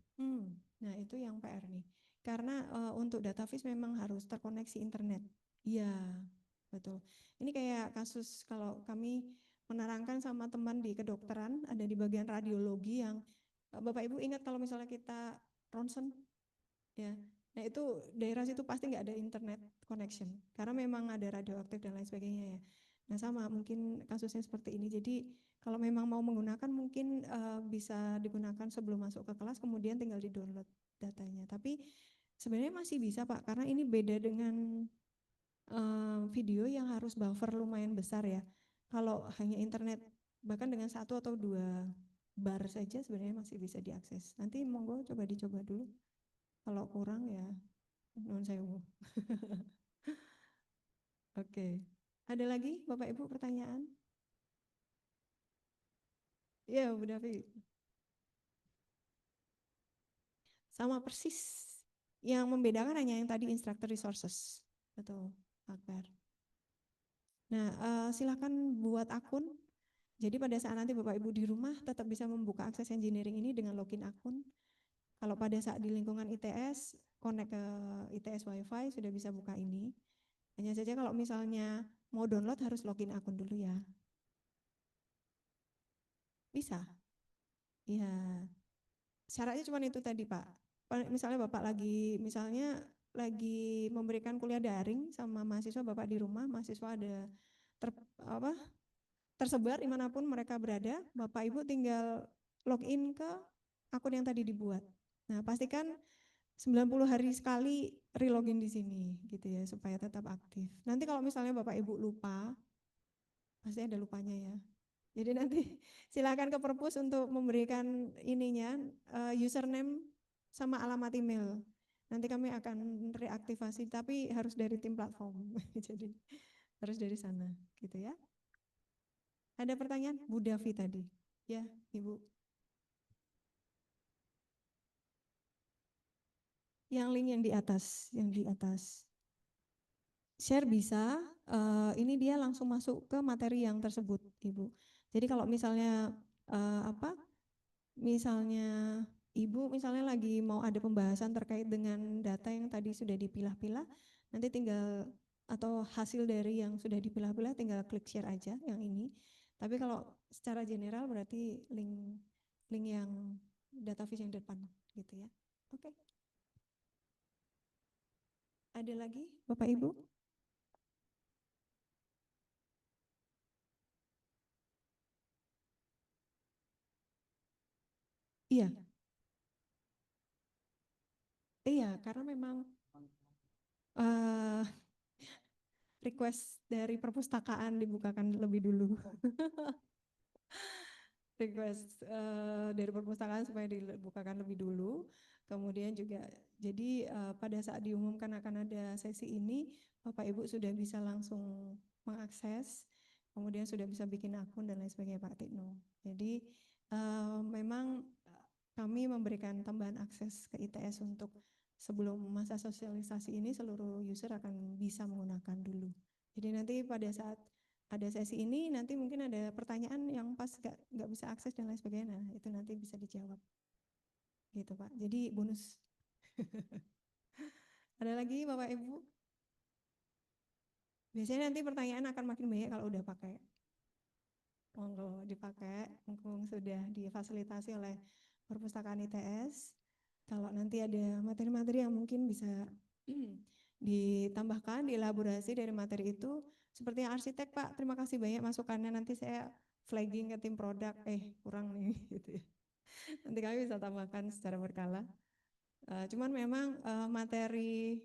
Nah itu yang PR nih. Karena untuk database memang harus terkoneksi internet. Iya, betul. Ini kayak kasus kalau kami menerangkan sama teman di kedokteran, ada di bagian radiologi yang Bapak Ibu ingat kalau misalnya kita ronsen, ya. Nah itu daerah situ pasti nggak ada internet connection, karena memang ada radioaktif dan lain sebagainya ya. Nah sama mungkin kasusnya seperti ini. Jadi kalau memang mau menggunakan mungkin bisa digunakan sebelum masuk ke kelas, kemudian tinggal di-download datanya. Tapi sebenarnya masih bisa Pak, karena ini beda dengan video yang harus buffer lumayan besar ya. Kalau hanya internet bahkan dengan 1 atau 2 bar saja sebenarnya masih bisa diakses. Nanti monggo coba dicoba dulu. Kalau kurang ya nuwun sewu. Oke. Ada lagi Bapak Ibu pertanyaan? Iya, Bu Davi. Sama persis. Yang membedakan hanya yang tadi instructor resources. Betul, Akbar. Nah, silakan buat akun. Jadi pada saat nanti Bapak Ibu di rumah tetap bisa membuka akses engineering ini dengan login akun. Kalau pada saat di lingkungan ITS, connect ke ITS WiFi sudah bisa buka ini. Hanya saja kalau misalnya mau download harus login akun dulu ya. Bisa? Ya, syaratnya cuma itu tadi Pak. Misalnya Bapak lagi memberikan kuliah daring sama mahasiswa Bapak di rumah, mahasiswa ada ter, apa, tersebar dimanapun mereka berada, Bapak Ibu tinggal login ke akun yang tadi dibuat. Nah, pastikan 90 hari sekali relogin di sini gitu ya supaya tetap aktif. Nanti kalau misalnya Bapak Ibu lupa, pasti ada lupanya ya. Jadi nanti silakan ke perpus untuk memberikan ininya username sama alamat email. Nanti kami akan reaktivasi, tapi harus dari tim platform. Jadi harus dari sana, gitu ya. Ada pertanyaan? Bu Davi tadi. Ya, Ibu. Yang link yang di atas, Share bisa, ini dia langsung masuk ke materi yang tersebut, Ibu. Jadi kalau misalnya misalnya Ibu misalnya lagi mau ada pembahasan terkait dengan data yang tadi sudah dipilah-pilah, nanti tinggal atau hasil dari yang sudah dipilah-pilah tinggal klik share aja yang ini. Tapi kalau secara general berarti link yang database yang depan gitu ya. Oke. Ada lagi Bapak Ibu? Iya. Iya, karena memang request dari perpustakaan dibukakan lebih dulu. Request dari perpustakaan supaya dibukakan lebih dulu. Kemudian juga jadi pada saat diumumkan akan ada sesi ini, Bapak Ibu sudah bisa langsung mengakses, kemudian sudah bisa bikin akun dan lain sebagainya Pak Tikno. Jadi memang kami memberikan tambahan akses ke ITS untuk sebelum masa sosialisasi ini seluruh user akan bisa menggunakan dulu. Jadi nanti pada saat ada sesi ini nanti mungkin ada pertanyaan yang pas nggak bisa akses dan lain sebagainya, nah itu nanti bisa dijawab gitu Pak. Jadi bonus. Ada lagi Bapak Ibu? Biasanya nanti pertanyaan akan makin banyak kalau udah pakai. Monggo dipakai, mumpung sudah difasilitasi oleh perpustakaan ITS. Kalau nanti ada materi-materi yang mungkin bisa ditambahkan, dielaborasi dari materi itu, seperti yang arsitek Pak, terima kasih banyak masukannya, nanti saya flagging ke tim produk, kurang nih gitu ya. Nanti kami bisa tambahkan secara berkala. Cuman memang materi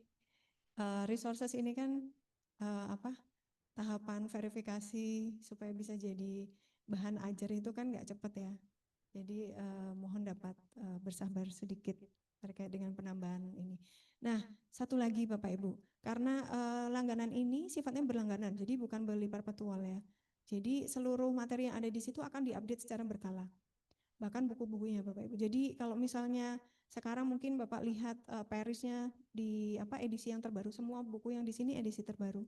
resources ini kan tahapan verifikasi supaya bisa jadi bahan ajar itu kan nggak cepat ya. Jadi mohon dapat bersabar sedikit terkait dengan penambahan ini. Nah, satu lagi Bapak Ibu, karena langganan ini sifatnya berlangganan, jadi bukan beli perpetual ya. Jadi seluruh materi yang ada di situ akan diupdate secara berkala. Bahkan buku-bukunya Bapak Ibu. Jadi kalau misalnya sekarang mungkin Bapak lihat Parisnya di edisi yang terbaru, semua buku yang di sini edisi terbaru.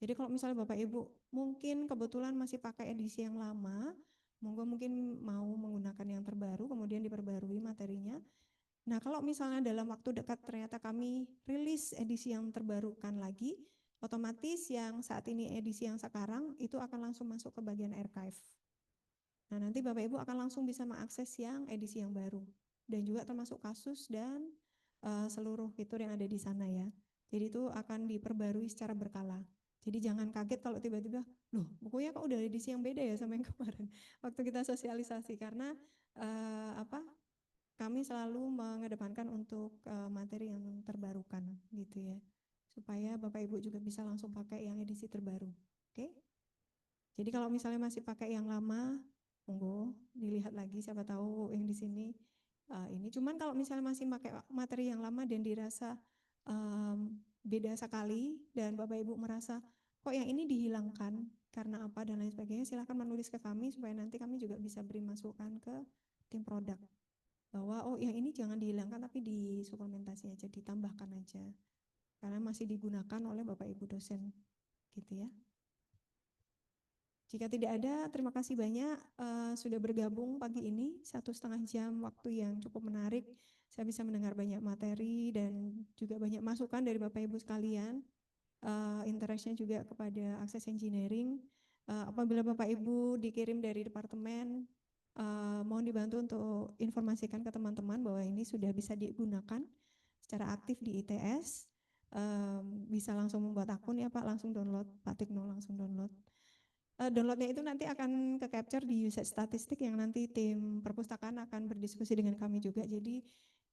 Jadi kalau misalnya Bapak Ibu mungkin kebetulan masih pakai edisi yang lama, mungkin mau menggunakan yang terbaru kemudian diperbarui materinya. Nah, kalau misalnya dalam waktu dekat ternyata kami rilis edisi yang terbarukan lagi, otomatis yang saat ini edisi yang sekarang itu akan langsung masuk ke bagian archive. Nah, nanti Bapak Ibu akan langsung bisa mengakses yang edisi yang baru dan juga termasuk kasus dan seluruh fitur yang ada di sana ya. Jadi itu akan diperbarui secara berkala. Jadi jangan kaget kalau tiba-tiba, loh bukunya kok udah edisi yang beda ya sama yang kemarin. Waktu kita sosialisasi karena kami selalu mengedepankan untuk materi yang terbarukan gitu ya. Supaya Bapak Ibu juga bisa langsung pakai yang edisi terbaru. Oke? Jadi kalau misalnya masih pakai yang lama, monggo dilihat lagi siapa tahu yang di sini ini. Cuman kalau misalnya masih pakai materi yang lama dan dirasa beda sekali dan Bapak Ibu merasa kok yang ini dihilangkan karena apa dan lain sebagainya, silahkan menulis ke kami supaya nanti kami juga bisa beri masukan ke tim produk bahwa oh yang ini jangan dihilangkan tapi disuplementasi aja, ditambahkan aja karena masih digunakan oleh Bapak Ibu dosen gitu ya. Jika tidak ada, terima kasih banyak sudah bergabung pagi ini, 1,5 jam waktu yang cukup menarik. Saya bisa mendengar banyak materi dan juga banyak masukan dari Bapak Ibu sekalian. Interaction juga kepada Access Engineering. Apabila Bapak Ibu dikirim dari departemen, mohon dibantu untuk informasikan ke teman-teman bahwa ini sudah bisa digunakan secara aktif di ITS. Bisa langsung membuat akun ya Pak, langsung download, Pak Tikno langsung download. Downloadnya itu nanti akan ke capture di usage statistik yang nanti tim perpustakaan akan berdiskusi dengan kami juga. Jadi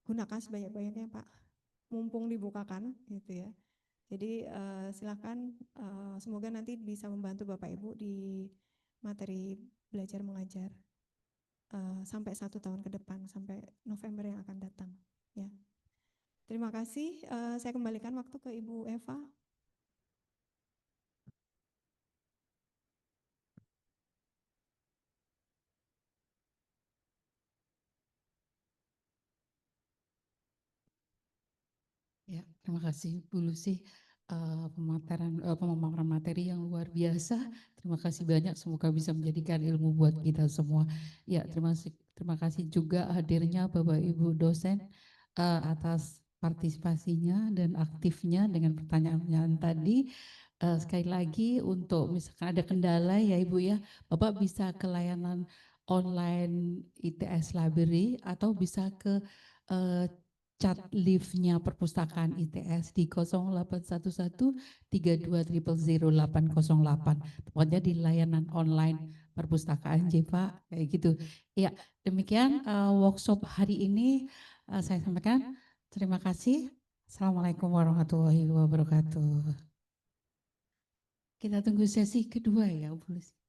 gunakan sebanyak-banyaknya Pak, mumpung dibukakan gitu ya. Jadi silakan semoga nanti bisa membantu Bapak Ibu di materi belajar mengajar sampai 1 tahun ke depan, sampai November yang akan datang. Ya. Terima kasih, saya kembalikan waktu ke Ibu Eva. Ya, terima kasih Bu Lucy. Pemaparan materi yang luar biasa. Terima kasih banyak, semoga bisa menjadikan ilmu buat kita semua. Ya, terima kasih juga hadirnya Bapak Ibu dosen atas partisipasinya dan aktifnya dengan pertanyaan tadi. Sekali lagi untuk misalkan ada kendala ya Ibu ya, Bapak bisa ke layanan online ITS Library atau bisa ke chat live-nya perpustakaan ITS di 081132000808, pokoknya di layanan online perpustakaan Pak, kayak gitu. Ya, demikian workshop hari ini saya sampaikan. Terima kasih. Assalamualaikum warahmatullahi wabarakatuh. Kita tunggu sesi kedua ya Bu Lucy.